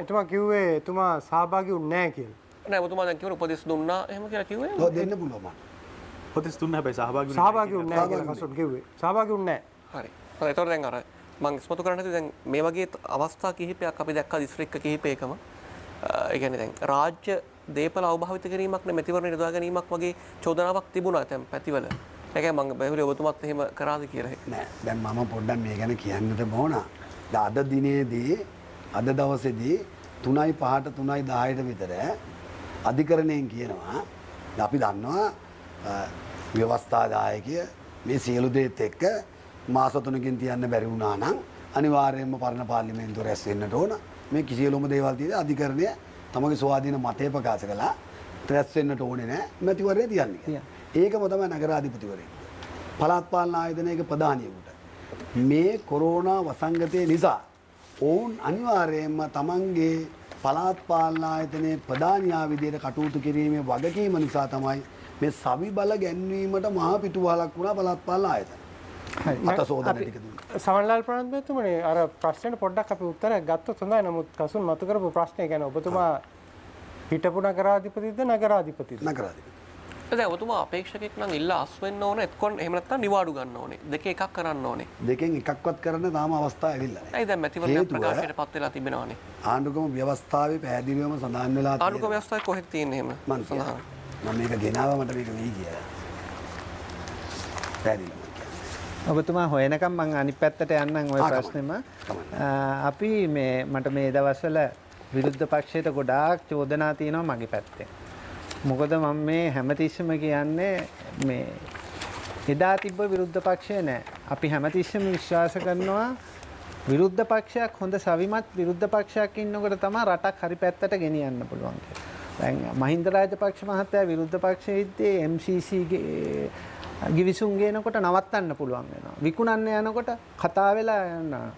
Speaker 2: එතුමා කිව්වේ එතුමා සහභාගී වුනේ නැහැ කියලා.
Speaker 3: නෑ ඔබතුමා දැන් කිව්වේ උපදෙස් දුන්නා එහෙම කියලා කිව්වේ.
Speaker 6: ඔව් දෙන්න පුළුවන් මට.
Speaker 1: උපතිස්තුන්න හැබැයි
Speaker 2: සහභාගී වුණේ නැහැ කියලා කසුන් කිව්වේ. සහභාගී වුණේ නැහැ.
Speaker 3: හරි. එතකොට දැන් අර මම ඉස්මතු කරන්න හිතුවේ දැන් මේ වගේ අවස්ථා කිහිපයක් අපි දැක්කා දිස්ත්‍රික්ක කිහිපයකම. ඒ කියන්නේ දැන් රාජ්‍ය දේපල අවභාවිත කිරීමක් නේ මැතිවරණ යොදා ගැනීමක් වගේ චෝදනාවක් තිබුණා දැන් පැතිවල. ඒකයි මම බැලුවේ ඔබතුමාත් එහෙම කරාද කියලා.
Speaker 6: නෑ දැන් මම පොඩ්ඩක් මේ ගැන කියන්නට ඕන. අද දිනේදී අද දවසේදී 3:05ට 3:10ට විතර අධිකරණයෙන් කියනවා අපි දන්නවා ව්‍යවස්ථාදායකය මේ සියලු දේත් එක්ක මාස 3කින් තියන්න බැරි වුණා නම් අනිවාර්යයෙන්ම පරණ පාර්ලිමේන්තුව රැස් වෙන්නට ඕන. මේ කිසියලුම දේවල් තියෙන අධිකරණය තමගේ ස්වාධීන මතය ප්‍රකාශ කළා රැස් වෙන්නට ඕනේ නෑ මැතිවරණය තියන්නේ කියලා. ඒකම තමයි නගරාධිපතිවරයෙක්. පළාත් පාලන ආයතනයක ප්‍රධානියෙකුට මේ කොරෝනා වසංගතය නිසා ඔවුන් අනිවාර්යයෙන්ම තමන්ගේ පළාත් පාලන ආයතනයේ ප්‍රධානියා විදියට කටයුතු කිරීමේ වගකීම නිසා තමයි මේ සවි බල ගැන්වීමට මහා පිටුවහලක් වුණා පළාත් පාලන ආයතන. අත සෝදන ටික දුන්නා.
Speaker 2: සමන්ලාල් ප්‍රනාන්දුතුමනි අර ප්‍රශ්නෙට පොඩ්ඩක් අපි උත්තරයක් ගත්තොත් හොඳයි. නමුත් කසුන් මතු කරපු ප්‍රශ්නේ ගැන ඔබතුමා හිටපු නගරාධිපතිද නගරාධිපතිද?
Speaker 6: නගරාධිපති.
Speaker 3: දැන් ඔබතුමා අපේක්ෂකෙක් නම් ඉල්ලා අස් වෙන්න ඕනේ. එතකොට එහෙම නැත්නම් නිවාඩු ගන්න ඕනේ. දෙකේ එකක් කරන්න ඕනේ.
Speaker 6: දෙකෙන් එකක්වත් කරන්න තාම අවස්ථාව ඇවිල්ලා නැහැ.
Speaker 3: ඇයි දැන් මැතිවරණ ප්‍රකාශයට පත් වෙලා තිබෙනවානේ.
Speaker 6: ආණ්ඩුක්‍රම ව්‍යවස්ථාවේ පැහැදිලිවම සඳහන් වෙලා
Speaker 3: ආණ්ඩුක්‍රම ව්‍යවස්ථාවේ කොහෙද තියෙන්නේ එහෙම?
Speaker 6: මම මේක ගෙනාවා මට මේක වෙයි කියලා. පැහැදිලිවම.
Speaker 5: ඔබතුමා හොයනකම් මං අනිත් පැත්තට යන්නම් ওই ප්‍රශ්නෙම. අපි මේ මට මේ දවස්වල විරුද්ධ පක්ෂයට ගොඩාක් චෝදනා තියෙනවා මගේ පැත්තෙන්. මොකද මම මේ හැමතිස්සෙම කියන්නේ මේ එදා තිබ්බ විරුද්ධ පක්ෂය නෑ. අපි හැමතිස්සෙම විශ්වාස කරනවා විරුද්ධ පක්ෂයක් හොඳ සවිමත් විරුද්ධ පක්ෂයක් ඉන්නකොට තමයි රටක් හරි පැත්තට ගෙනියන්න පුළුවන් කියලා. දැන් මහින්ද රාජපක්ෂ මහත්තයා විරුද්ධ පක්ෂයේදී MCC ගේ ගිවිසුම් ගේනකොට නවත්තන්න පුළුවන් වෙනවා. විකුණන්න යනකොට කතා වෙලා යනවා.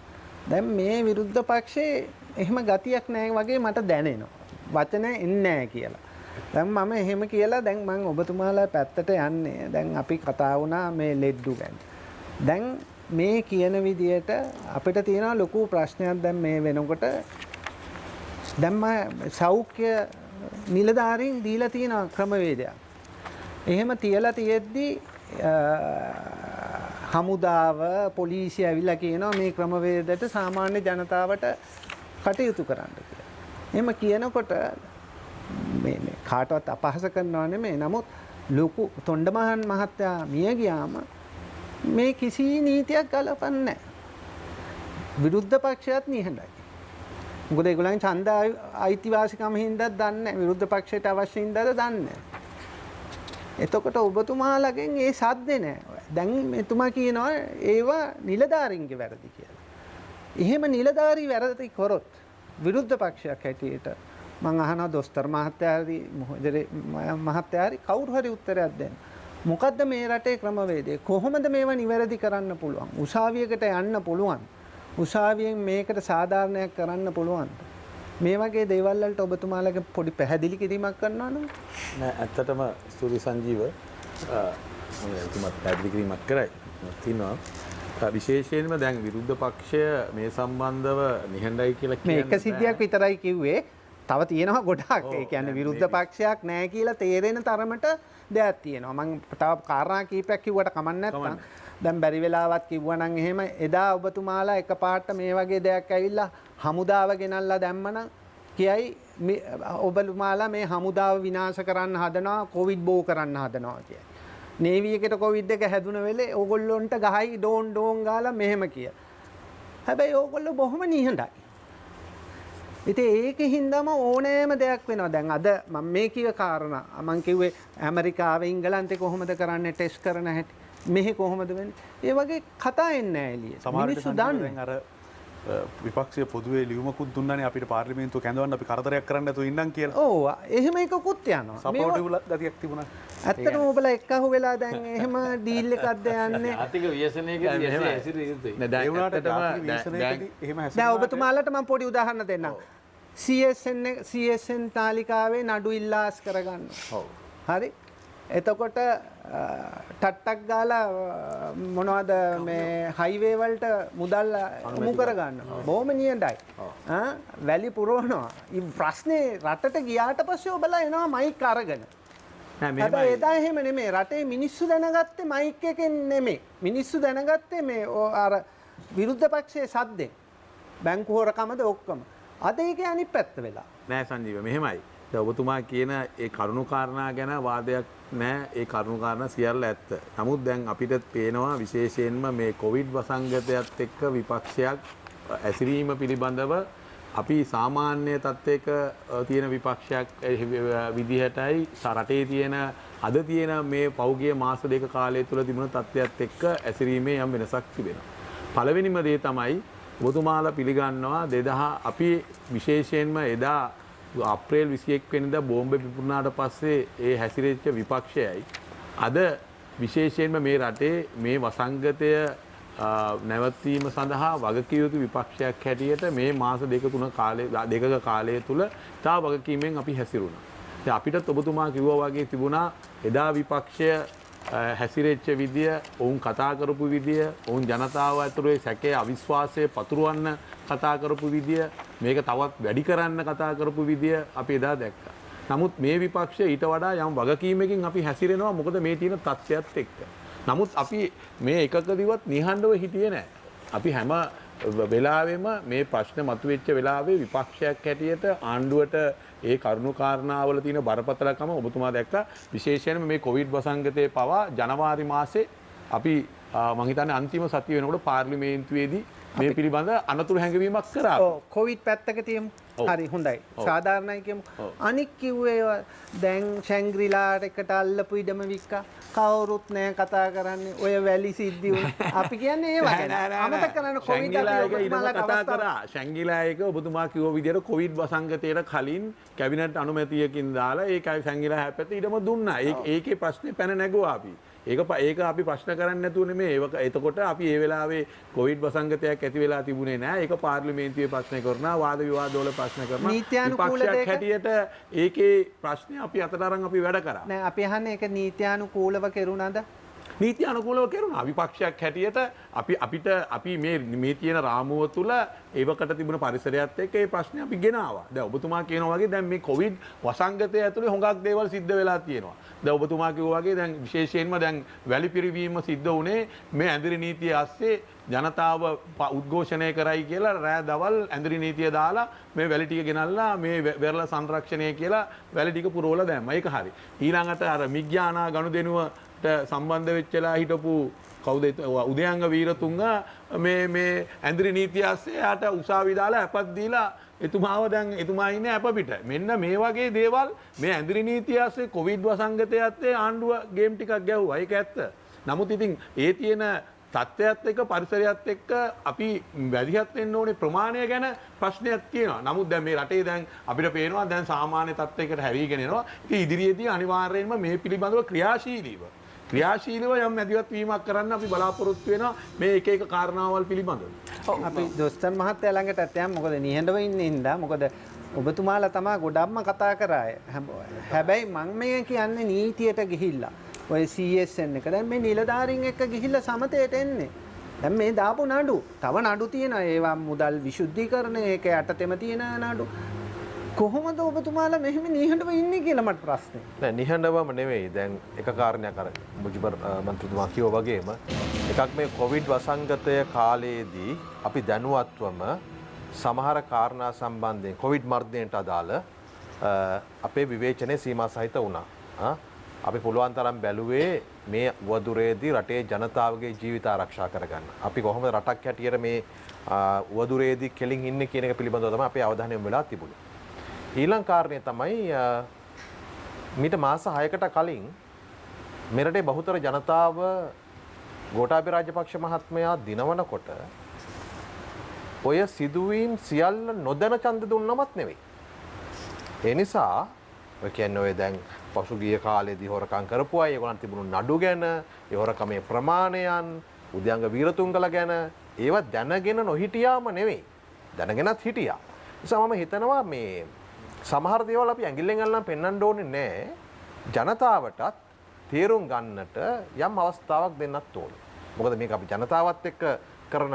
Speaker 5: දැන් මේ විරුද්ධ පක්ෂේ එහෙම ගතියක් නැහැ වගේ මට දැනෙනවා. වචන එන්නේ නැහැ කියලා. දැන් මම එහෙම කියලා දැන් මම ඔබතුමාලා පැත්තට යන්නේ. දැන් අපි කතා වුණා මේ ලෙඩ්ඩු ගැන. දැන් මේ කියන විදියට අපිට තියෙන ලොකු ප්‍රශ්නයක් දැන් මේ වෙනකොට දැන් සෞඛ්‍ය නිලධාරීන් දීලා තියෙන ක්‍රමවේදයක්. එහෙම තියලා තියෙද්දි හමුදාව පොලිසිය ඇවිල්ලා කියනවා මේ ක්‍රමවේදයට සාමාන්‍ය ජනතාවට කටයුතු කරන්න කියලා. එහෙම කියනකොට මේ කාටවත් අපහාස කරනව නෙමෙයි. නමුත් ලොකු තොණ්ඩමහන් මහත්තයා මිය ගියාම මේ කිසි නීතියක් ගලපන්නේ නැහැ. විරුද්ධ පක්ෂයත් නිහඬයි. මොකද ඒගොල්ලන් ඡන්ද අයිතිවාසිකම හින්දා දන්නේ නැහැ. විරුද්ධ පක්ෂයට අවශ්‍ය හින්දාද දන්නේ නැහැ. එතකොට ඔබතුමාලගෙන් ඒ සද්දේ නැහැ. දැන් මෙතුමා කියනවා ඒවා නිලධාරීන්ගේ වැරදි කියලා. එහෙම නිලධාරී වැරදි කරොත් විරුද්ධ පක්ෂයක් හැටියට මම අහනවා දොස්තර මහත්තයාරි මොහොදේ මහත්තයාරි කවුරු හරි උත්තරයක් දෙන්න. මොකද්ද මේ රටේ ක්‍රමවේදය? කොහොමද මේවා නිවැරදි කරන්න පුළුවන්? උසාවියකට යන්න පුළුවන්. උසාවියෙන් මේකට සාධාරණයක් කරන්න පුළුවන්. මේ වගේ දේවල් වලට ඔබතුමාලගේ පොඩි පැහැදිලි කිරීමක් කරනවා නේද?
Speaker 7: නෑ ඇත්තටම ස්තුති සංජීව මම එතුමත් පැහැදිලි කිරීමක් කරයි. තිනවා විශේෂයෙන්ම දැන් විරුද්ධ පක්ෂය මේ සම්බන්ධව නිහඬයි කියලා කියන්නේ
Speaker 5: මේක සිද්ධියක් විතරයි කිව්වේ. තව තියෙනවා ගොඩාක්. ඒ කියන්නේ විරුද්ධ පක්ෂයක් නැහැ කියලා තේරෙන තරමට දෙයක් තියෙනවා. මම තව කාරණා කීපයක් කිව්වට කමක් නැත්නම් දැන් බැරි වෙලාවත් කිව්වනම් එහෙම එදා ඔබතුමාලා එකපාරට මේ වගේ දෙයක් ඇවිල්ලා හමුදාව ගෙනල්ලා දැම්මනම් කියයි ඔබතුමාලා මේ හමුදාව විනාශ කරන්න හදනවා කොවිඩ් බෝ කරන්න හදනවා කියයි. නේවි එකට කොවිඩ් එක හැදුන වෙලේ ඕගොල්ලොන්ට ගහයි ඩෝන් ගාලා මෙහෙම කිය. හැබැයි ඕගොල්ලෝ බොහොම නිහඬයි. ඉතින් ඒකින්දම ඕනෑම දෙයක් වෙනවා. දැන් අද මම මේ කිය කාරණා මම කිව්වේ ඇමරිකාවේ ඉංගලන්තේ කොහොමද කරන්නේ ටෙස්ට් කරන හැටි. මෙහි කොහොමද වෙන්නේ? ඒ වගේ කතා එන්නේ නැහැ එළියට. මිනිස්සු දන්නේ.
Speaker 1: අර විපක්ෂය පොදුවේ ලියුමකුත් දුන්නානේ අපිට පාර්ලිමේන්තුව කැඳවන්න අපි කරදරයක් කරන්න නැතුව ඉන්නම් කියලා.
Speaker 5: ඔව් එහෙම එකකුත් යනවා.
Speaker 1: සපෝටිව් ගතියක් තිබුණා.
Speaker 5: ඇත්තටම ඔබලා එක්කහුව වෙලා දැන් එහෙම ඩීල් එකක්ද යන්නේ?
Speaker 7: ආර්ථික ව්‍යසනයකදී එහෙම ඇසිරෙ යුතුයි.
Speaker 1: ඒ වුණාට ව්‍යසනයකදී එහෙම හැසිරෙන්නේ.
Speaker 5: දැන් ඔබතුමාලට මම පොඩි උදාහරණ දෙන්නම්. CSN තාලිකාවේ නඩු ඉල්ලාස් කරගන්න.
Speaker 7: ඔව්.
Speaker 5: හරි? එතකොට ටට්ටක් ගාලා මොනවද මේ හයිවේ වලට මුදල් යොමු කරගන්නවා. බොහොම නියඳයි. වැලි පුරවනවා. මේ ප්‍රශ්නේ රටට ගියාට පස්සේ ඔබලා එනවා මයික් අරගෙන. හැබැයි එදා එහෙම නෙමෙයි. රටේ මිනිස්සු දැනගත්තේ මයික් එකෙන් නෙමෙයි. මිනිස්සු දැනගත්තේ මේ අර විරුද්ධ පක්ෂයේ සද්දෙන්. බැංකු හොරකමද ඔක්කොම. අද ඒකේ අනිත් පැත්ත වෙලා.
Speaker 7: නෑ සංජීව මෙහෙමයි. දැන් ඔබතුමා කියන ඒ කරුණු කාරණා ගැන වාදයක් නෑ. ඒ කරුණු කාරණා සියල්ල ඇත්ත. නමුත් දැන් අපිට පේනවා විශේෂයෙන්ම මේ කොවිඩ් වසංගතයත් එක්ක විපක්ෂයක් ඇසිරීම පිළිබඳව අපි සාමාන්‍ය තත්ත්වයක තියෙන විපක්ෂයක් විදිහටයි රටේ තියෙන අද තියෙන මේ පෞගිය මාස දෙක කාලය තුළ තිබුණ තත්ත්වයක් එක්ක ඇසිරීමේ යම් වෙනසක් තිබෙනවා. පළවෙනිම දේ තමයි ඔබතුමාලා පිළිගන්නවා 2000 අපි විශේෂයෙන්ම එදා අප්‍රේල් 21 වෙනිදා බෝම්බ පිපුරුනාට පස්සේ ඒ හැසිරෙච්ච විපක්ෂයයි අද විශේෂයෙන්ම මේ රටේ මේ වසංගතය නැවතීම සඳහා වගකිව යුතු විපක්ෂයක් හැටියට මේ මාස දෙකක කාලය තුල තා වගකීමෙන් අපි හැසිරුණා. ඉතින් අපිටත් ඔබතුමා කිව්වා වගේ තිබුණා එදා විපක්ෂය හැසිරෙච්ච විදිය, ඔවුන් කතා කරපු විදිය, ඔවුන් ජනතාව ඇතුළේ සැකේ අවිශ්වාසය පතුරවන්න කතා කරපු විදිය, මේක තවත් වැඩි කරන්න කතා කරපු විදිය අපි එදා දැක්කා. නමුත් මේ විපක්ෂය ඊට වඩා යම් වගකීමකින් අපි හැසිරෙනවා මොකද මේ තියෙන තත්ත්වයක් එක්ක. නමුත් අපි මේ එකකදීවත් නිහඬව හිටියේ නැහැ. අපි හැම වෙලාවෙම මේ ප්‍රශ්න මතුවෙච්ච වෙලාවේ විපක්ෂයක් හැටියට ආණ්ඩුවට ඒ කරුණු කාරණාවල තියෙන බරපතලකම ඔබතුමා දැක්කා. විශේෂයෙන්ම මේ කොවිඩ් වසංගතයේ පවා ජනවාරි මාසේ අපි මම හිතන්නේ අන්තිම සතිය වෙනකොට පාර්ලිමේන්තුවේදී මේ පිළිබඳ අනතුරු හැඟවීමක් කරා.
Speaker 5: ඔව් කොවිඩ් පැත්තක තියමු. හරි හොඳයි. සාධාරණයි කියමු. අනික් කිව්වේ දැන් ශැංග්‍රීලාට එකට අල්ලපු ඉඩම වික්කා. කවුරුත් නෑ කතා කරන්නේ. ඔය වැලි සිද්ධි වුණා. අපි කියන්නේ ඒ වගේ. අමතක කරන්න කොවිඩ්
Speaker 7: කතා කරා. ශැංග්‍රීලා එක ඔබතුමා කිව්ව විදිහට කොවිඩ් වසංගතයට කලින් කැබිනට් අනුමැතියකින් දාලා ඒකයි ශැංග්‍රීලා හැපැත්තේ ඉඩම දුන්නා. ඒකේ ප්‍රශ්නේ පැන නැගුවා අපි. ඒක අපි ප්‍රශ්න කරන්නේ නැතුව නෙමෙයි. එතකොට අපි ඒ වෙලාවේ කොවිඩ් වසංගතයක් ඇති වෙලා තිබුණේ නැහැ. ඒක පාර්ලිමේන්තුවේ ප්‍රශ්න කරනවා, වාද විවාද වල ප්‍රශ්න කරනවා.
Speaker 5: නීත්‍යානුකූල දෙයක
Speaker 7: හැටියට ඒකේ ප්‍රශ්නේ අපි අතට අරන් අපි වැඩ කරා.
Speaker 5: නෑ අපි අහන්නේ ඒක නීත්‍යානුකූලව කෙරුණාද?
Speaker 7: නීත්‍යානුකූලව කෙරුණා. විපක්ෂයක් හැටියට අපි මේ තියෙන රාමුව තුල ඒවකට තිබුණ පරිසරයත් එක්ක ඒ ප්‍රශ්නේ අපි ගෙනාවා. දැන් ඔබතුමා කියනවා වගේ දැන් මේ කොවිඩ් වසංගතය ඇතුලේ හොඟක් දේවල් සිද්ධ වෙලා තියෙනවා. දැන් ඔබතුමා කිව්වා වගේ දැන් විශේෂයෙන්ම දැන් වැලි පිරිවීම සිද්ධ වුණේ මේ ඇඳිරි නීතිය ASCII ජනතාව උද්ඝෝෂණය කරයි කියලා රෑ දවල් ඇඳිරි නීතිය දාලා මේ වැලි ටික ගෙනල්ලා මේ වෙරළ සංරක්ෂණය කියලා වැලි ටික පුරවලා දැම්මා. ඒක හරි. ඊළඟට අර මිග්‍යානා ගනුදෙනුවට සම්බන්ධ වෙච්චලා හිටපු කවුද උදයංග වීරතුංග මේ ඇඳිරි නීතිය ASCII යාට උසාවි දාලා අපත් දීලා එතුමාව දැන් එතුමා ඉන්නේ අප පිට. මෙන්න මේ වගේ දේවල් මේ ඇඳිරි නීතිය ASCII කොවිඩ් වසංගතයත් ආණ්ඩුව ගේම් ටිකක් ගැහුවා. ඒක ඇත්ත. නමුත් ඉතින් ඒ තියෙන තත්ත්වයත් එක්ක පරිසරයත් එක්ක අපි වැදිහත් වෙන්න ඕනේ ප්‍රමාණය ගැන ප්‍රශ්නයක් තියෙනවා. නමුත් දැන් මේ රටේ දැන් අපිට පේනවා දැන් සාමාන්‍ය තත්ත්වයකට හැරීගෙන එනවා. ඉතින් ඉදිරියේදී අනිවාර්යයෙන්ම මේ පිළිබඳව ක්‍රියාශීලීව යම් මැදිහත් වීමක් කරන්න අපි බලාපොරොත්තු වෙනවා මේ එක එක කාරණාවල් පිළිබඳව.
Speaker 5: අපි දොස්තර මහත්තයා ළඟට යන්න මොකද නිහඬව ඉන්නේ ඉඳා මොකද ඔබතුමාලා තමයි ගොඩක්ම කතා කරාය. හැබැයි මම මේ කියන්නේ නීතියට ගිහිල්ලා ඔය CSN එක දැන් මේ නිලධාරීන් එක්ක ගිහිල්ලා සමතේට එන්නේ. දැන් මේ දාපු නඩු තව නඩු තියෙනවා. ඒවා මුදල් විශුද්ධීකරණය ඒක යටතේම තියෙන නඩු. කොහොමද ඔබතුමාලා මෙහෙම නිහඬව ඉන්නේ කියලා මට ප්‍රශ්නේ.
Speaker 8: නෑ නිහඬවම නෙවෙයි. දැන් එක කාරණයක් අර මුජිබර් මන්ත්‍රීතුමා කිව්වා වගේම එකක් මේ කොවිඩ් වසංගතය කාලයේදී අපි දැනුවත්වම සමහර කාරණා සම්බන්ධයෙන් කොවිඩ් මර්ධනයට අදාළ අපේ විවේචනයේ සීමා සහිත වුණා. අපි පුළුවන් තරම් බැලුවේ මේ වදුරේදී රටේ ජනතාවගේ ජීවිත ආරක්ෂා කරගන්න. අපි කොහොමද රටක් හැටියට මේ වදුරේදී කෙලින් ඉන්නේ කියන එක පිළිබඳව තමයි අපේ අවධානය යොමු වෙලා තිබුණේ. ඊළඟ කාරණේ තමයි මීට මාස 6කට කලින් මෙරටේ බහුතර ජනතාව ගෝඨාභය රාජපක්ෂ මහත්මයා දිනවනකොට ඔය සිදුවීම් සියල්ල නොදැන ඡන්ද දුන්නමත් නෙවෙයි. ඒ නිසා ඔය කියන්නේ ඔය දැන් පසුගිය කාලේදී හොරකම් කරපු අය ඒගොල්ලන් තිබුණු නඩු ගැන, ඒ හොරකමේ ප්‍රමාණයන්, උදයංග වීරතුංගල ගැන ඒවා දැනගෙන නොහිටියාම නෙවෙයි. දැනගෙනත් හිටියා. නිසා මම හිතනවා මේ සමහර දේවල් අපි ඇඟිල්ලෙන් අල්ලන් පෙන්වන්න ඕනේ නැහැ. ජනතාවටත් තේරුම් ගන්නට යම් අවස්ථාවක් දෙන්නත් ඕනේ. මොකද මේක අපි ජනතාවත් එක්ක කරන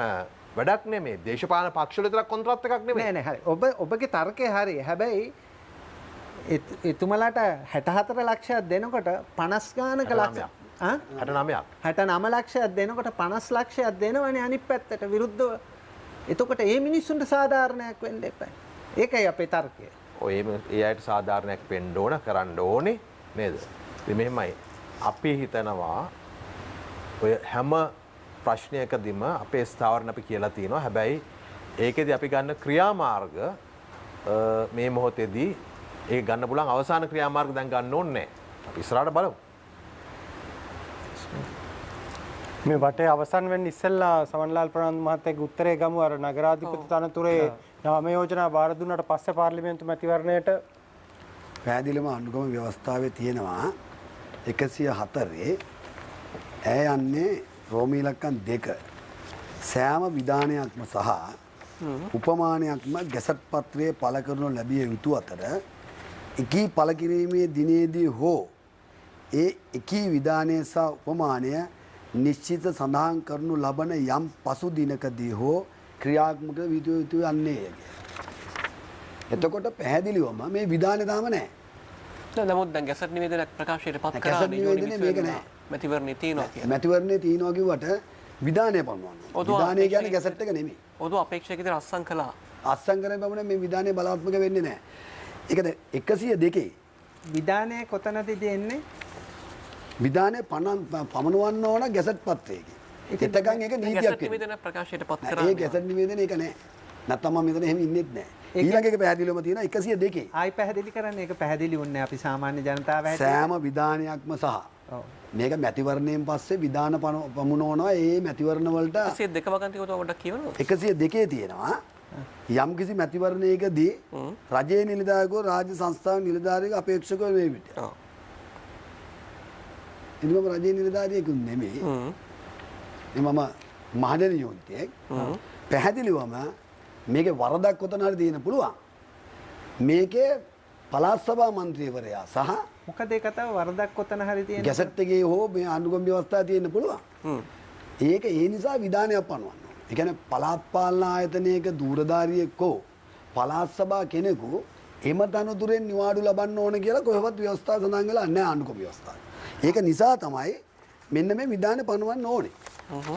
Speaker 8: වැඩක් නෙමෙයි. දේශපාලන පක්ෂවල විතර කොන්ත්‍රාත් එකක් නෙමෙයි.
Speaker 5: නෑ හරි. ඔබගේ තර්කය හරි. හැබැයි එතුමලාට 64 ලක්ෂයක් දෙනකොට 50 ගානක ලක්ෂ
Speaker 8: 69ක්
Speaker 5: ලක්ෂයක් දෙනකොට 50 ලක්ෂයක් දෙනවනේ අනිත් පැත්තට විරුද්ධව. එතකොට ඒ මිනිස්සුන්ට සාධාරණයක් වෙන්න එපා. ඒකයි අපේ තර්කය.
Speaker 8: ඔය ඒ අයට සාධාරණයක් වෙන්න ඕන කරන්න ඕනේ නේද? ඉතින් මෙහෙමයි. අපි හිතනවා ඔය හැම ප්‍රශ්නයකදීම අපේ ස්ථාවරණ අපි කියලා තියෙනවා. හැබැයි ඒකෙදි අපි ගන්න ක්‍රියාමාර්ග මේ මොහොතේදී ඒ ගන්න පුළුවන් අවසාන ක්‍රියාමාර්ග දැන් ගන්න ඕනේ නැහැ. අපි ඉස්සරහට බලමු.
Speaker 2: මේ වටේ අවසන් වෙන්න ඉස්සෙල්ලා සමන්ලාල් ප්‍රනාන්දු මහත්තයාගේ උත්තරේ ගමු. අර නගරාධිපති තනතුරේ නව යෝජනා බාර දුන්නාට පස්සේ පාර්ලිමේන්තු මැතිවරණයට
Speaker 6: පැහැදිලිවම අනුගම ව්‍යවස්ථාවේ තියෙනවා 104 ඈ යන්නේ රෝමී ඉලක්කම් 2 සෑම විධානයක්ම සහ උපමානයක්ම ගැසට් පත්‍රයේ පළ කරනු ලැබිය යුතු අතර එකී පළ කිරීමේ දිනේදී හෝ ඒ එකී විධානය සහ උපමානය නිශ්චිත සඳහන් කරනු ලබන යම් පසු දිනකදී හෝ ක්‍රියාත්මක විය යුතු යන්නේ. එතකොට පැහැදිලිවම මේ විධානය තාම නැහැ.
Speaker 3: නමුත් දැන් ගැසට් නිවේදනයක් ප්‍රකාශයට පත් කරා
Speaker 6: ගැසට් නිවේදනය මේක නැහැ.
Speaker 3: මැතිවරණේ තියෙනවා කියලා.
Speaker 6: මැතිවරණේ තියෙනවා කිව්වට විධානය පනවන්න. විධානය කියන්නේ ගැසට් එක නෙමෙයි.
Speaker 3: ඔදු අපේක්ෂක විදිහට අත්සන් කළා.
Speaker 6: අත්සන් කරන බමුණ මේ විධානය බලාත්මක වෙන්නේ නැහැ. ඒකද 102
Speaker 5: විධානය කොතනදද එන්නේ?
Speaker 6: විධානය පමනවන්න ඕන ගැසට් පත්‍රයකින්. එතකන් ඒක නීතියක් වෙනවා.
Speaker 3: නිවේදන ප්‍රකාශයට පත් කරා.
Speaker 6: ඒ ගැසට් නිවේදනය ඒක නැහැ. නැත්නම් මම මෙතන එහෙම ඉන්නෙත් නැහැ. ඊළඟ එක පැහැදිලිවම තියෙනවා 102.
Speaker 5: ආයි පැහැදිලි කරන්න. ඒක පැහැදිලි වුණේ අපි සාමාන්‍ය ජනතාව හැටියට.
Speaker 6: සෑම විධානයක්ම සහ මේක මැතිවරණයෙන් පස්සේ විධාන පමුණවනවා. ඒ මැතිවරණ වලට
Speaker 3: 102 වගන්තික උතව පොඩ්ඩක් කියවනවා.
Speaker 6: 102 තියෙනවා. යම් කිසි මැතිවරණයකදී රජයේ නිලධාරියෙකු රාජ්‍ය සංස්ථාවේ නිලධාරියෙකු අපේක්ෂකව වේ විට. ඉතින් මම රජයේ නිලධාරියෙකු නෙමෙයි. මම මහජන යෝනියෙක්. පැහැදිලිවම මේකේ වරදක් කොතන හරි තියෙන පුළුවන්. මේකේ පළාත් සභා මන්ත්‍රීවරයා සහ
Speaker 5: මොකද ඒ කතාව වරදක් කොතන හරි තියෙන
Speaker 6: ගැසට් එකේ හෝ මේ අනුගම ව්‍යවස්ථාව තියෙන්න පුළුවන්. ඒක ඒ නිසා විධානයක් පනවන්න. ඒ කියන්නේ පළාත් පාලන ආයතනයක දූරධාරියෙක් හෝ පළාත් සභා කෙනෙකු එම තනතුරෙන් නිවාඩු ලබන්න ඕන කියලා කොහෙවත් ව්‍යවස්ථාව සඳහන් වෙලා නැහැ අනුගම ව්‍යවස්ථාවේ. ඒක නිසා තමයි මෙන්න මේ විධානය පනවන්න ඕනේ.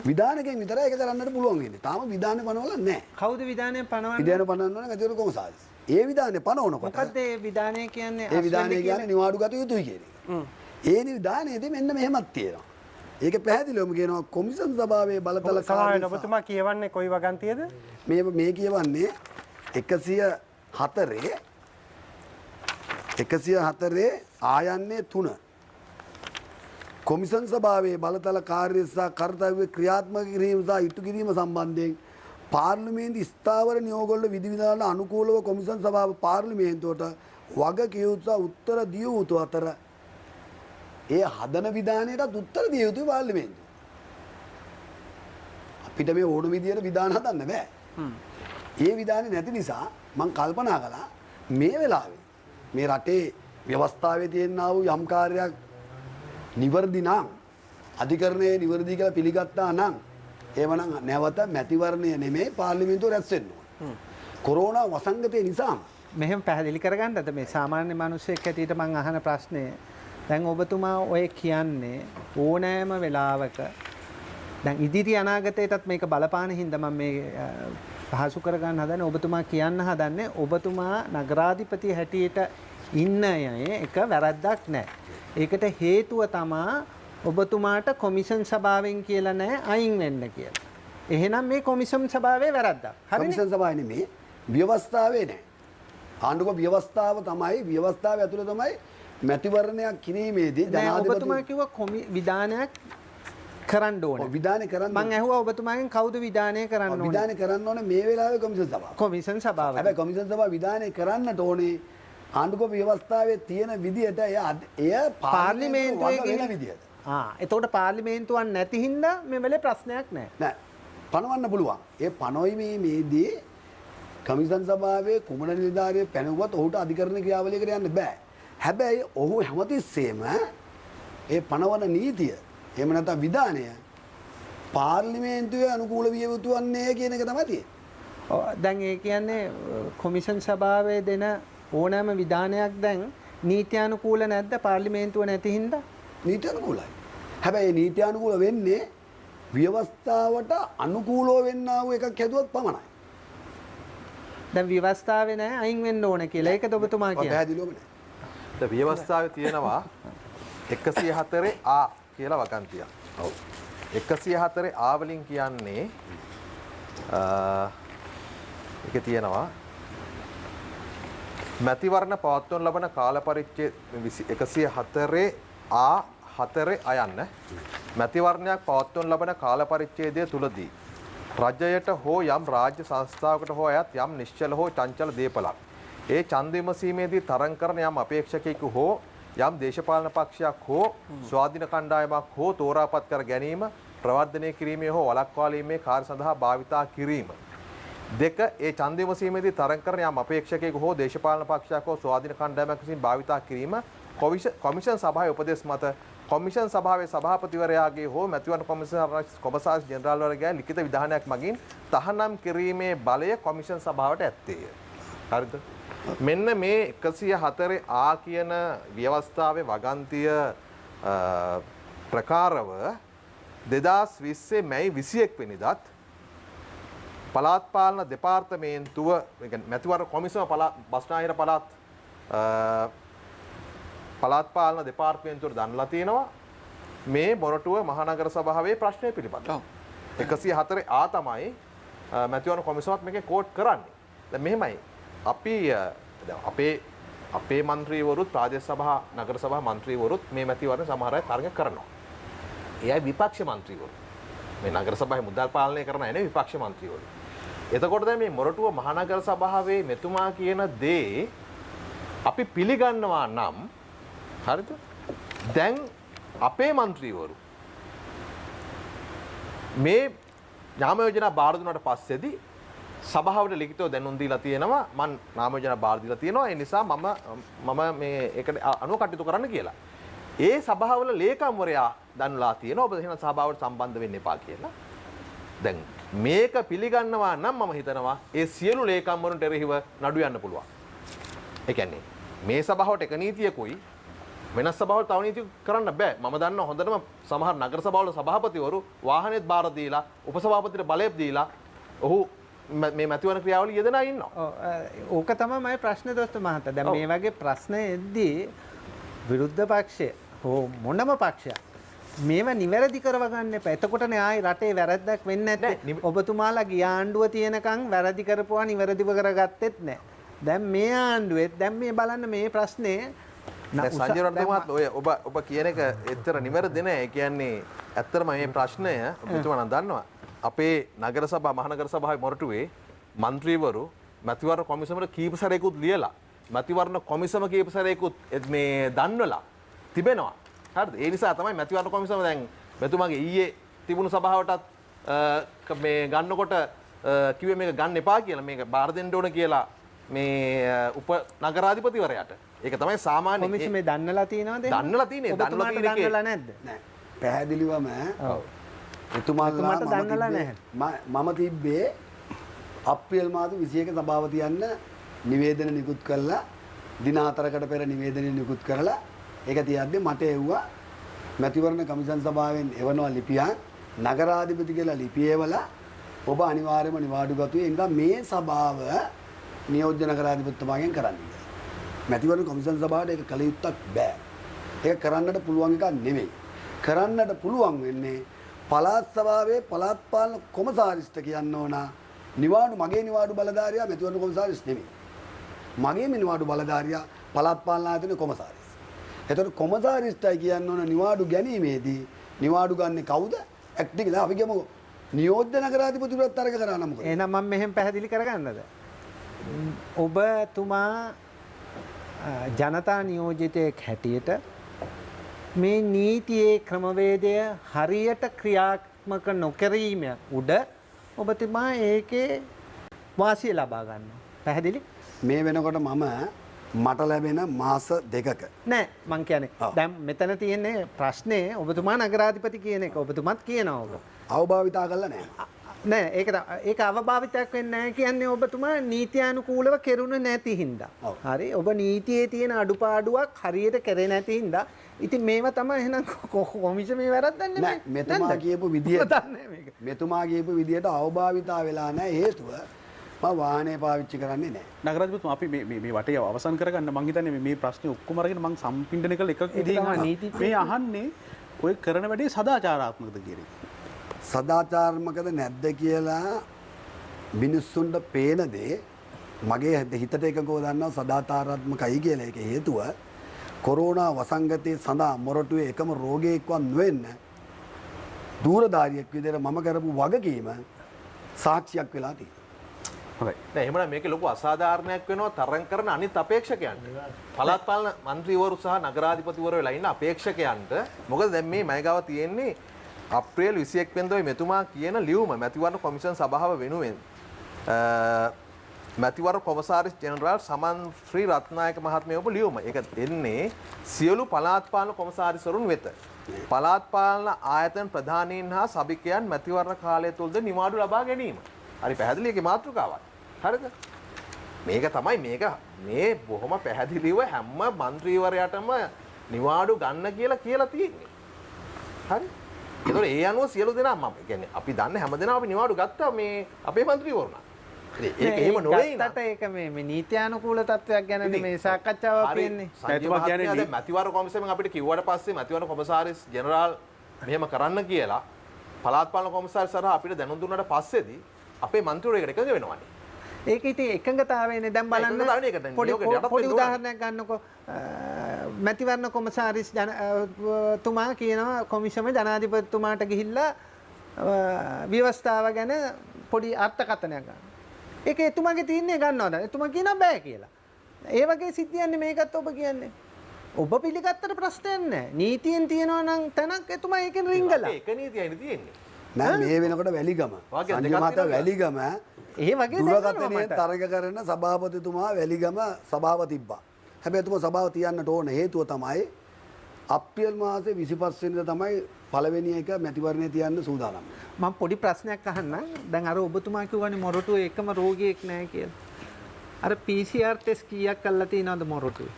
Speaker 6: විධානකෙන් විතරයි ඒක කරන්නට පුළුවන් වෙන්නේ. තාම විධානය පනවලා නැහැ.
Speaker 5: කවුද විධානය පනවන්නේ?
Speaker 6: විධානය පනවන්න ඕනේ ගතිවල කොමසාරිස්. ඒ විධානය පනවනකොට
Speaker 5: මොකද ඒ විධානය කියන්නේ?
Speaker 6: ඒ විධානය කියන්නේ නිවාඩු ගත යුතුයි කියන එක. ඒ විධානයේදී මෙන්න මෙහෙමත් තියෙනවා. ඒක පැහැදිලිවම කියනවා කොමිෂන් සභාවේ බලතල
Speaker 2: සභාවේ ඔබතුමා කියවන්නේ කොයි වගන්තියද?
Speaker 6: මේ කියවන්නේ 104 ආයන්නේ 3 කොමිෂන් සභාවේ බලතල කාර්ය සහ කර්තව්‍ය ක්‍රියාත්මක කිරීම සහ ඉටු කිරීම සම්බන්ධයෙන් පාර්ලිමේන්තු ස්ථාවර නියෝගවල විධිවිධාන අනුකූලව කොමිෂන් සභාව පාර්ලිමේන්තුවට වගකියුතු සහ උත්තර දිය යුතු අතර ඒ හදන විධානයටත් උත්තර දිය යුතුයි පාර්ලිමේන්තුව. අපිට මේ ඕන විදියට විධාන හදන්න බෑ. ඒ විධානේ නැති නිසා මම කල්පනා කළා මේ වෙලාවේ මේ රටේ ව්‍යවස්ථාවේ තියෙනා වූ යම් කාර්යයක් නිවර්දි නම් අධිකරණයේ නිවර්දි කියලා පිළිගත්තා නම් එවනම් නැවත මැතිවරණය නෙමෙයි පාර්ලිමේන්තුව රැස් වෙන්න ඕන. කොරෝනා වසංගතය නිසා
Speaker 5: මෙහෙම පැහැදිලි කරගන්නද මේ සාමාන්‍ය මිනිස්සෙක් හැටියට මම අහන ප්‍රශ්නේ දැන් ඔබතුමා ඔය කියන්නේ ඕනෑම වෙලාවක දැන් ඉදිරි අනාගතයටත් මේක බලපාන හින්දා මම මේ පහසු කරගන්න හදන්නේ ඔබතුමා කියන්න හදන්නේ ඔබතුමා නගරාධිපති හැටියට ඉන්න එක වැරද්දක් නැහැ. ඒකට හේතුව තමා ඔබතුමාට කොමිෂන් සභාවෙන් කියලා නැහැ අයින් වෙන්න කියලා. එහෙනම් මේ කොමිෂන් සභාවේ වැරද්දක්. හරිනේ?
Speaker 6: කොමිෂන් සභාවේ නෙමෙයි ව්‍යවස්ථාවේ නැහැ. ආණ්ඩුක ව්‍යවස්ථාව තමයි ව්‍යවස්ථාව ඇතුළේ තමයි මැතිවරණයක් කිරීමේදී
Speaker 5: ජනාධිපති ඔබතුමා කිව්වා විධානයක් කරන්න ඕනේ.
Speaker 6: විධානය කරන්න
Speaker 5: මම ඇහුවා ඔබතුමාගෙන් කවුද විධානය කරන්න ඕනේ?
Speaker 6: විධානය කරන්න ඕනේ මේ වෙලාවේ කොමිෂන් සභාව.
Speaker 5: කොමිෂන් සභාව.
Speaker 6: හැබැයි කොමිෂන් සභාව විධානය කරන්නට ඕනේ ආණ්ඩුක ව්‍යවස්ථාවේ තියෙන විදියට එය පාර්ලිමේන්තුවේ කියන විදියට.
Speaker 5: එතකොට පාර්ලිමේන්තුවක් නැති හින්දා මේ වෙලේ ප්‍රශ්නයක් නැහැ.
Speaker 6: නෑ. පනවන්න පුළුවන්. ඒ පනවීමේදී කමිෂන් සභාවේ කුමන නිලධාරියෙක් පැනුවත් ඔහුට අධිකරණ ක්‍රියාවලියකට යන්න බෑ. හැබැයි ඔහු හැමතිස්සෙම ඒ පනවන නීතිය එහෙම නැත්නම් විධානය පාර්ලිමේන්තුවේ අනුකූල විය යුතු වන්නේ කියන එක තමයි තියෙන්නේ.
Speaker 5: දැන් ඒ කියන්නේ කොමිෂන් සභාවේ දෙන ඕනෑම විධානයක් දැන් නීත්‍යානුකූල නැද්ද පාර්ලිමේන්තුව නැති හින්දා?
Speaker 6: නීත්‍යානුකූලයි. හැබැයි නීත්‍යානුකූල වෙන්නේ ව්‍යවස්ථාවට අනුකූලව වෙන්න ආව එකක් හැදුවත් පමණයි.
Speaker 5: දැන් ව්‍යවස්ථාවේ නැහැ අයින් වෙන්න ඕන කියලා. ඒකද ඔබතුමා කියන්නේ?
Speaker 6: පැහැදිලිවම නෑ.
Speaker 8: ද ව්‍යවස්ථාවේ තියෙනවා 104 A කියලා වගන්තියක්.
Speaker 6: ඔව්.
Speaker 8: 104 A වලින් කියන්නේ ඒකේ තියෙනවා මැතිවරණ පවත්වනු ලබන කාල පරිච්ඡේද 104 A 4 අයන්න මැතිවරණයක් පවත්වනු ලබන කාල පරිච්ඡේදය තුලදී රජයට හෝ යම් රාජ්‍ය සංස්ථාවකට හෝ අයත් යම් නිශ්චල හෝ චංචල දීපලක් ඒ ඡන්ද විමසීමේදී තරඟ කරන යම් අපේක්ෂකයෙකු හෝ යම් දේශපාලන පක්ෂයක් හෝ ස්වාධීන කණ්ඩායමක් හෝ තෝරාපත් කර ගැනීම ප්‍රවර්ධනය කිරීමේ හෝ වළක්වාලීමේ කාර්ය සඳහා භාවිතා කිරීම දෙක ඒ ඡන්ද විමසීමේදී තරඟ කරන යම් අපේක්ෂකයෙකු හෝ දේශපාලන පක්ෂයක් හෝ ස්වාධීන කණ්ඩායමක් විසින් භාවිතා කිරීම කොමිෂන් සභාවේ උපදෙස් මත කොමිෂන් සභාවේ සභාපතිවරයාගේ හෝ මැතිවරණ කොමසාරිස් ජෙනරාල්වරයාගේ ලිඛිත විධානයක් මගින් තහනම් කිරීමේ බලය කොමිෂන් සභාවට ඇත්තේය. හරිද? මෙන්න මේ 104 A කියන ව්‍යවස්ථාවේ වගන්තිය ප්‍රකාරව 2020 මැයි 21 වෙනිදාත් පළාත් පාලන දෙපාර්තමේන්තුව මැතිවරණ කොමිසම බස්නාහිර පළාත් පාලන දෙපාර්තමේන්තුවට දන්ලා තියෙනවා මේ මොරටුව මහනගර සභාවේ ප්‍රශ්නය පිළිබඳව. 104 A තමයි මැතිවරණ කොමිසමත් මේකේ කෝට් කරන්නේ. දැන් මෙහෙමයි අපි අපේ മന്ത്രിවරුත් ප්‍රාදේශ සභා නගර සභා മന്ത്രിවරුත් මේ මැතිවරණ සමහර අය තරඟ කරනවා. එයයි විපක්ෂ മന്ത്രിවරු. මේ නගර සභාවේ මුදල් පාලනය කරන අය නෙවෙයි විපක්ෂ മന്ത്രിවරු. එතකොට දැන් මේ මොරටුව මහනගර සභාවේ මෙතුමා කියන දේ අපි පිළිගන්නවා නම් හරිද? දැන් අපේ മന്ത്രിවරු මේ නාම යෝජනා බාර දුන්නාට පස්සේදී සභාවට ලිඛිතව දැනුම් දීලා තියෙනවා මම නාම යෝජනා බාර දීලා තියෙනවා ඒ නිසා මම මේ ඒකට අනුව කටයුතු කරන්න කියලා. ඒ සභාවල ලේකම්වරයා දන්ලා තියෙනවා ඔබ එහෙනම් සභාවට සම්බන්ධ වෙන්න එපා කියලා. දැන් මේක පිළිගන්නවා නම් මම හිතනවා ඒ සියලු ලේකම්වරුන්ට එරෙහිව නඩු යන්න පුළුවන්. ඒ කියන්නේ මේ සභාවට එක නීතියකුයි වෙනස් සභාවල තව නීතියක් කරන්න බෑ. මම දන්නවා හොඳටම සමහර නගර සභාවල සභාපතිවරු වාහනේත් බාර දීලා උපසභාපතිට බලයක් දීලා ඔහු මේ මැතිවරණ ක්‍රියාවල යෙදෙනා ඉන්නවා.
Speaker 5: ඕක තමයි මගේ ප්‍රශ්නේ දොස්තර මහත්තයා. දැන් මේ වගේ ප්‍රශ්න එද්දී විරුද්ධ පක්ෂය හෝ මොනම පක්ෂයක් මේව නිවැරදි කරව ගන්න එපා. එතකොටනේ ආයි රටේ වැරද්දක් වෙන්නේ නැත්තේ. ඔබතුමාලා ගිය ආණ්ඩුව තියෙනකන් වැරදි කරපුවා නිවැරදිව කරගත්තෙත් නැහැ. දැන් මේ ආණ්ඩුවෙත් දැන් මේ බලන්න මේ ප්‍රශ්නේ
Speaker 8: සංජය රත්නතුමාත් ඔබ කියන එක එච්චර නිවැරදි නෑ. ඒ කියන්නේ ඇත්තටම මේ ප්‍රශ්නය ඔබතුමා නම් දන්නවා. අපේ නගර සභා මහනගර සභාවේ මොරටුවේ മന്ത്രിවරු මැතිවරණ කොමිසමට කීප සැරයකුත් ලියලා මැතිවරණ කොමිසම කීප සැරයකුත් මේ දන්වලා තිබෙනවා. හරිද? ඒ නිසා තමයි මැතිවරණ කොමිසම දැන් මෙතුමාගේ ඊයේ තිබුණු සභාවටත් මේ ගන්නකොට කිව්වේ මේක ගන්න එපා කියලා මේක බාර දෙන්න ඕන කියලා මේ උප නගරාධිපතිවරයාට. ඒක තමයි සාමාන්‍ය
Speaker 5: කොමිසමේ දන්නලා තියෙනවද?
Speaker 8: දන්නලා තියෙන්නේ. දන්නලා තියෙන්නේ
Speaker 5: දන්නලා නැද්ද?
Speaker 6: නෑ. පැහැදිලිවම
Speaker 5: ඔව්.
Speaker 6: එතුමාලා මම තිබ්බේ අප්‍රේල් මාස 21 සභාව තියන්න නිවේදන නිකුත් කළා දින 4කට පෙර නිවේදනය නිකුත් කරලා ඒක තියද්දි මට එව්වා මැතිවරණ කමිෂන් සභාවෙන් එවනවා ලිපියක් නගරාධිපති කියලා ලිපියවලා ඔබ අනිවාර්යයෙන්ම නිවාඩු ගතුයි ඒ නිසා මේ සභාව නියෝජ්‍ය නගරාධිපතිතුමාගෙන් කරන්න කියලා. මැතිවරණ කමිෂන් සභාවට ඒක කළ යුත්තක් බෑ. ඒක කරන්නට පුළුවන් එකක් නෙමෙයි. කරන්නට පුළුවන් වෙන්නේ පළාත් සභාවේ පළාත් පාලන කොමසාරිස්ට කියන්න ඕන නිවාඩු මගේ නිවාඩු බලධාරියා මැතිවරණ කොමසාරිස් නෙමෙයි. මගේ නිවාඩු බලධාරියා පළාත් පාලන ආයතනයේ කොමසාරිස්. එතකොට කොමසාරිස්ටයි කියන්න ඕන නිවාඩු ගැනීමේදී නිවාඩු ගන්නේ කවුද? ඇක්ටිව් අපි කියමු නියෝජ්‍ය නගරාධිපතිවරුත් තරක කරා නම් මොකද?
Speaker 5: එහෙනම් මම මෙහෙම පැහැදිලි කරගන්නද? ඔබතුමා ජනතා නියෝජිතයෙක් හැටියට මේ නීතියේ ක්‍රමවේදය හරියට ක්‍රියාත්මක නොකිරීම උඩ ඔබතුමා ඒකේ වාසිය ලබා ගන්නවා. පැහැදිලි?
Speaker 6: මේ වෙනකොට මට ලැබෙන මාස 2ක
Speaker 5: නෑ මං කියන්නේ දැන් මෙතන තියෙන්නේ ප්‍රශ්නේ ඔබතුමා නගරාධිපති කියන එක ඔබතුමත් කියනවා ඔබ
Speaker 6: අවභාවිතා කරලා නෑ
Speaker 5: නෑ ඒක අවභාවිතයක් වෙන්නේ නැහැ කියන්නේ ඔබතුමා නීත්‍යානුකූලව කෙරුණේ නැති හින්දා. හරි ඔබ නීතියේ තියෙන අඩුපාඩුවක් හරියට කරේ නැති හින්දා ඉතින් මේවා තමයි එහෙනම් කොමිෂමේ වැරද්දන්නේ
Speaker 6: නෑ මෙතුමා කියපු විදියට අවභාවිතා වෙලා නැහැ හේතුව මම වාහනේ පාවිච්චි කරන්නේ නැහැ.
Speaker 1: නගරාජ්‍යතුමා අපි මේ වටේ අවසන් කරගන්න මං හිතන්නේ මේ ප්‍රශ්නේ ඔක්කොම අරගෙන මං සම්පින්ඩන කළ එකක් විදිහින් මේ අහන්නේ ඔය කරන වැඩේ සදාචාරාත්මකද කියන එක.
Speaker 6: සදාචාරාත්මකද නැද්ද කියලා මිනිස්සුන්ට පේන දේ මගේ හිතට එකකව දන්නවා සදාචාරාත්මකයි කියලා. ඒක හේතුව කොරෝනා වසංගතයේ සඳහා මොරටුවේ එකම රෝගියෙක්වත් නොවෙන්න දූරධාරියෙක් විදිහට මම කරපු වගකීම සාක්ෂියක් වෙලා තියෙනවා.
Speaker 8: හොඳයි. දැන් එහෙමනම් මේකේ ලොකු අසාධාරණයක් වෙනවා තරම් කරන අනිත් අපේක්ෂකයන්ට. පළාත් පාලන മന്ത്രിවරු සහ නගරාධිපතිවරු වෙලා ඉන්න අපේක්ෂකයන්ට මොකද දැන් මේ මයගාව තියෙන්නේ අප්‍රේල් 21 වෙනිදා මෙතුමා කියන ලියුම මැතිවරණ කොමිෂන් සභාව වෙනුවෙන් මැතිවරණ කොමසාරිස් ජෙනරාල් සමන් ශ්‍රී රත්නායක මහත්මයා ඔබ ලියුම. ඒක එන්නේ සියලු පළාත් පාලන කොමසාරිස්වරුන් වෙත. පළාත් පාලන ආයතන ප්‍රධානීන් හා සභිකයන් මැතිවරණ කාලය තුලද නිවාඩු ලබා ගැනීම. හරි පැහැදිලි ඒකේ මාතෘකාවක්. හරිද? මේක තමයි මේ බොහොම පැහැදිලිව හැම മന്ത്രിවරයාටම නිවාඩු ගන්න කියලා තියෙන්නේ. හරි? ඒතකොට ඒ අනුව සියලු දෙනා මම කියන්නේ අපි දන්නේ හැම දෙනාම අපි නිවාඩු ගත්තා මේ අපේ മന്ത്രിවරුණා. ඒක එහෙම නොවේ
Speaker 5: නේද? ඒක මේ නීත්‍යානුකූල තත්වයක් ගැන මේ සාකච්ඡාව තියෙන්නේ.
Speaker 8: දැන් මැතිවරණ කොමිසමෙන් අපිට කිව්වට පස්සේ මැතිවරණ කොමසාරිස් ජෙනරාල් මෙහෙම කරන්න කියලා පළාත් පාලන කොමසාරිස් සරහ අපිට දැනුම් දුන්නාට පස්සේදී අපේ මන්ත්‍රීවරු ඒකට එකඟ වෙනවානේ.
Speaker 5: ඒක ඉතින් එකඟතාවයනේ දැන් බලන්න පොඩි උදාහරණයක් ගන්නකො මැතිවරණ කොමසාරිස් තුමා කියනවා කොමිෂම ජනාධිපතිතුමාට ගිහිල්ලා ව්‍යවස්ථාව ගැන පොඩි අර්ථකථනයක් ගන්න. ඒක එතුමාගේ තීරණය ගන්නවද? එතුමා කියනවා බෑ කියලා. ඒ වගේ සිද්ධියන්නේ මේකත් ඔබ කියන්නේ. ඔබ පිළිගත්තට ප්‍රශ්නයක් නැහැ. නීතියෙන් තියනවා නම් තැනක් එතුමා ඒකෙන් රිංගලා.
Speaker 8: ඒක නීතියයි තියෙන්නේ.
Speaker 6: නෑ මේ වෙනකොට වැලිගම සංජය මහතා වැලිගම
Speaker 5: ඒ වගේ
Speaker 6: දුරකථනයේ තරග කරන සභාපතිතුමා වැලිගම සභාව තිබ්බා. හැබැයි එතුමා සභාව තියන්නට ඕන හේතුව තමයි අප්‍රේල් මාසේ 25 වෙනිදා තමයි පළවෙනි එක මැතිවරණය තියන්න සූදානම්.
Speaker 5: මම පොඩි ප්‍රශ්නයක් අහන්නම්. දැන් අර ඔබතුමා කිව්වනේ මොරටුවේ එකම රෝගියෙක් නැහැ කියලා. අර PCR ටෙස්ට් කීයක් කරලා තියෙනවද මොරටුවේ?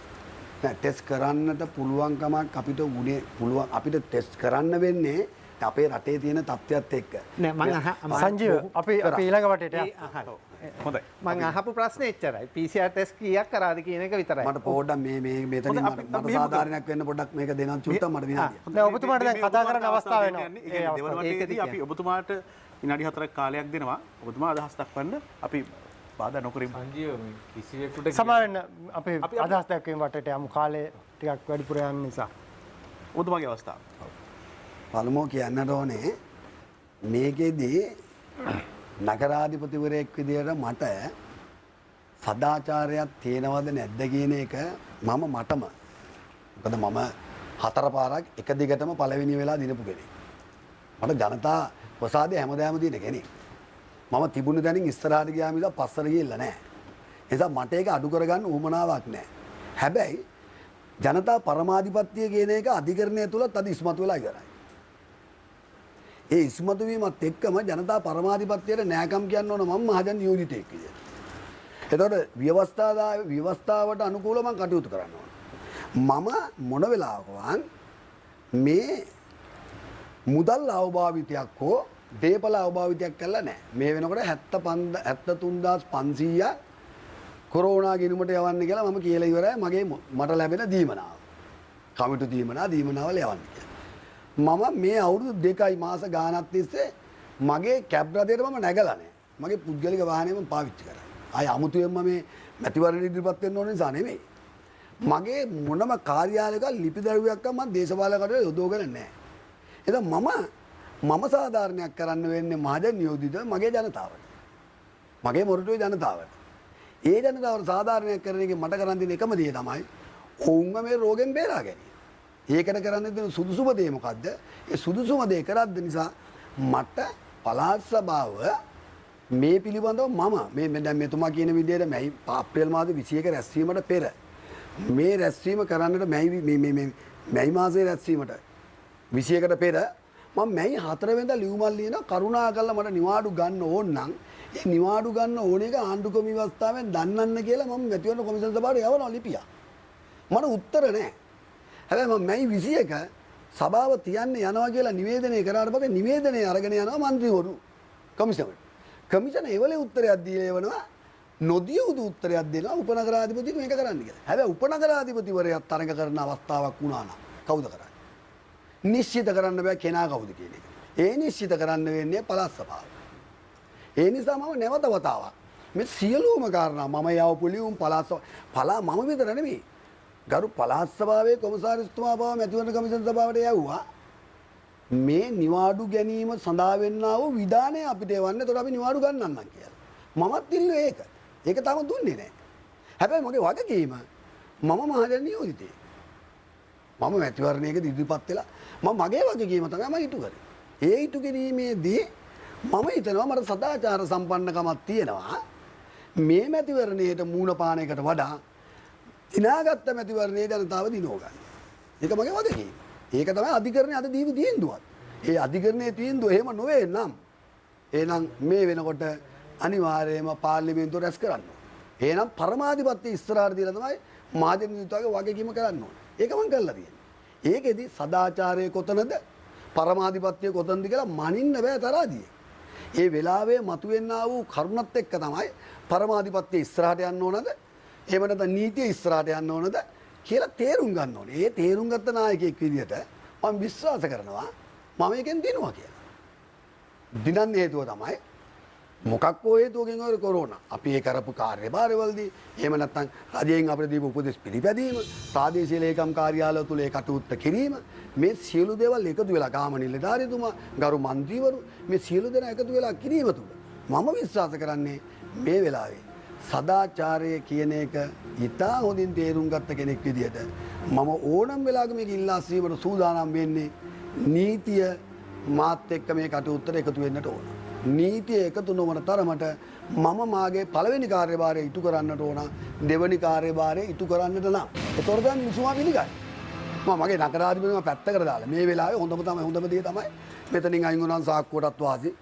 Speaker 6: නෑ ටෙස්ට් කරන්නට පුළුවන්කමක් අපිට උනේ පුළුවන් අපිට ටෙස්ට් කරන්න වෙන්නේ අපේ රටේ තියෙන තත්ත්වයක් එක්ක.
Speaker 2: නෑ මම සංජීව අපි ඊළඟ වටේට
Speaker 1: හොඳයි.
Speaker 5: මම අහපු ප්‍රශ්නේ එච්චරයි. PCR ටෙස්ට් කීයක් කරාද කියන එක විතරයි.
Speaker 6: මට පොඩ්ඩක් මේ මෙතනින් මට සාධාරණයක් වෙන්න පොඩ්ඩක් මේක දෙනම් චුට්ටක් මට විනාඩියක්.
Speaker 2: නෑ ඔබතුමාට දැන් කතා කරන්න අවස්ථාව වෙනවා.
Speaker 1: දෙවන වටේදී අපි ඔබතුමාට විනාඩි 4ක් කාලයක් දෙනවා. ඔබතුමා අදහස් දක්වන්න අපි බාධා නොකරමු.
Speaker 4: සංජීව මේ කිසිවෙකුට
Speaker 2: සමාවෙන්න අපි අදහස් දක්වීම වටේට යමු කාලේ ටිකක් වැඩිපුර යන නිසා.
Speaker 1: ඔබතුමාගේ අවස්ථාව.
Speaker 6: පළමුව කියන්නට ඕනේ මේකෙදී නගරාධිපතිවරයෙක් විදියට මට සදාචාරයක් තියෙනවද නැද්ද කියන එක මටම මොකද මම 4 පාරක් එක දිගටම පළවෙනි වෙලා දිනපු කෙනෙක්. මට ජනතා ප්‍රසාදය හැමදාම දින කෙනෙක්. මම තිබුණ දැනින් ඉස්සරහට ගියාම ඉඳලා පස්සට ගිහිල්ලා නැහැ. ඒ නිසා මට ඒක අඩු කරගන්න උවමනාවක් නැහැ. හැබැයි ජනතා පරමාධිපත්‍ය කියන එක අධිකරණය තුලත් අද ඉස්මතු වෙලා ඉවරයි. ඒ ඉස්මතු වීමත් එක්කම ජනතා පරමාධිපත්‍යයට නෑකම් කියන්න ඕන මම මහජන නියෝජිතයෙක් විදියට. එතකොට ව්‍යවස්ථාවට අනුකූලව මම කටයුතු කරන්න ඕන. මම මොන වෙලාවකවත් මේ මුදල් අවභාවිතයක් හෝ දේපල අවභාවිතයක් කළා නෑ. මේ වෙනකොට 73500ක් කොරෝනා ගිණුමට යවන්න කියලා මම කියලා ඉවරයි මට ලැබෙන දීමනාව. කමිටු දීමනාවල යවන්න කියලා. මම මේ අවුරුදු 2යි මාස ගානක් තිස්සේ මගේ කැබ් රථයට මම නැගලා නැහැ. මගේ පුද්ගලික වාහනය මම පාවිච්චි කරා. ආයේ අමුතුවෙන්ම මේ මැතිවරණ ඉදිරිපත් වෙන්න ඕන නිසා නෙමෙයි. මගේ මොනම කාර්යාලයක ලිපි දරුවක්වත් මම දේශපාලකකට යොදවගෙන නැහැ. එහෙනම් මම සාධාරණයක් කරන්න වෙන්නේ මහජන නියෝජිත මගේ ජනතාවට. මගේ මොරටුවේ ජනතාවට. ඒ ජනතාවට සාධාරණයක් කරන එකේ මට කරන් දෙන එකම දේ තමයි ඔවුන්ව මේ රෝගෙන් බේරා ගැනීම. ඒකට කරන්න දෙන සුදුසුම දේ මොකද්ද? ඒ සුදුසුම දේ කරද්ද නිසා මට පළාත් සභාව මේ පිළිබඳව මම දැන් මෙතුමා කියන විදිහට මේ අප්‍රේල් මාසේ 21 රැස්වීමට පෙර මේ රැස්වීම කරන්නට මේ මාසයේ රැස්වීමට 21කට පෙර මම මේ 4 වෙනිදා ලියුමක් ලියනවා කරුණා කරලා මට නිවාඩු ගන්න ඕන නම් ඒ නිවාඩු ගන්න ඕන එක ආණ්ඩුක්‍රම ව්‍යවස්ථාවෙන් දන්නන්න කියලා මම මැතිවරණ කොමිසම සභාවට යවනවා ලිපියක්. මට උත්තර නැහැ. හැබැයි මම මේ 21 සභාව තියන්න යනවා කියලා නිවේදනය කරාට පස්සේ නිවේදනය අරගෙන යනවා മന്ത്രിවරු කොමිසමට. කොමිසම ඒවලේ උත්තරයක් දීලා එවනවා නොදිය උදු උත්තරයක් දෙනවා උපනගරාධිපතිට මේක කරන්න කියලා. හැබැයි උපනගරාධිපතිවරයා තරඟ කරන අවස්ථාවක් වුණා නම් කවුද කරන්නේ? නිශ්චිත කරන්න බෑ කෙනා කවුද කියන එක. ඒ නිශ්චිත කරන්න වෙන්නේ පළාත් සභාව. ඒ නිසා මම නැවත වතාවක් මේ සියලුම කාරණා මම යවපු ලියුම් පළාත් මම විතර නෙමෙයි. ගරු පළාත් සභාවේ කොමසාරිස්තුමා බව මැතිවරණ කමිෂන් සභාවට යවුවා. මේ නිවාඩු ගැනීම සඳහා වෙන්නා වූ විධානය අපිට එවන්න. එතකොට අපි නිවාඩු ගන්නන්නම් කියලා. මමත් ඉල්ලුවේ ඒක. ඒක තාම දුන්නේ නැහැ. හැබැයි මගේ වගකීම මම මහජන නියෝජිතයෙක්. මම මැතිවරණයක ඉදිරිපත් වෙලා මගේ වගකීම තමයි මම ඉටු කරේ. ඒ ඉටු කිරීමේදී මම හිතනවා මට සදාචාර සම්පන්නකමක් තියෙනවා. මේ මැතිවරණයට මූණ පාන එකට වඩා දිනාගත්ත මැතිවරණයේ ජනතාව දිනව ගන්න. ඒක මගේ වගකීම. ඒක තමයි අධිකරණයේ අද දීපු තීන්දුවත්. ඒ අධිකරණයේ තීන්දුව එහෙම නොවේ නම් එහෙනම් මේ වෙනකොට අනිවාර්යයෙන්ම පාර්ලිමේන්තුව රැස් කරන්න ඕනේ. එහෙනම් පරමාධිපත්‍ය ඉස්සරහට දීලා තමයි මහජන නියුතුගේ වගකීම කරන්න ඕනේ. ඒක මම කරලා තියෙන්නේ. ඒකෙදි සදාචාරය කොතනද පරමාධිපත්‍ය කොතනද කියලා මනින්න බෑ තරාදියේ. ඒ වෙලාවේ මතුවෙන්නා වූ කරුණත් එක්ක තමයි පරමාධිපත්‍ය ඉස්සරහට යන්න ඕනද එහෙම නැත්නම් නීතිය ඉස්සරහට යන්න ඕනද කියලා තේරුම් ගන්න ඕනේ. ඒ තේරුම් ගත්ත නායකයෙක් විදිහට මම විශ්වාස කරනවා මම එකෙන් දිනුවා කියලා. දිනන්න හේතුව තමයි මොකක් හෝ හේතුවකින් ඔය කොරෝනා අපි ඒ කරපු කාර්යභාරවලදී එහෙම නැත්නම් රජයෙන් අපිට දීපු උපදෙස් පිළිපැදීම ප්‍රාදේශීය ලේකම් කාර්යාලය තුල ඒ කටයුත්ත කිරීම මේ සියලු දේවල් එකතු වෙලා ගාම නිලධාරීතුමා ගරු മന്ത്രിවරු මේ සියලු දෙනා එකතු වෙලා කිරීම තුල මම විශ්වාස කරන්නේ මේ වෙලාවේ සදාචාරය කියන එක ඉතා හොඳින් තේරුම් ගත්ත කෙනෙක් විදිහට මම ඕනම වෙලාවක මේක ඉල්ලා සීමට සූදානම් වෙන්නේ නීතිය මාත් එක්ක මේ කටයුත්තට එකතු වෙන්නට ඕන. නීතිය එකතු නොවන තරමට මම මාගේ පළවෙනි කාර්යභාරය ඉටු කරන්නට ඕන දෙවැනි කාර්යභාරය ඉටු කරන්නට නම් ඒතොර තමයි මිනිසුමා පිළිගන්නේ. මගේ නගරාධිපතිතුමා පැත්තකට දාලා මේ වෙලාවේ හොඳම දේ තමයි මෙතනින් අයින් වුණාන් සාක්කුවටත් වාසි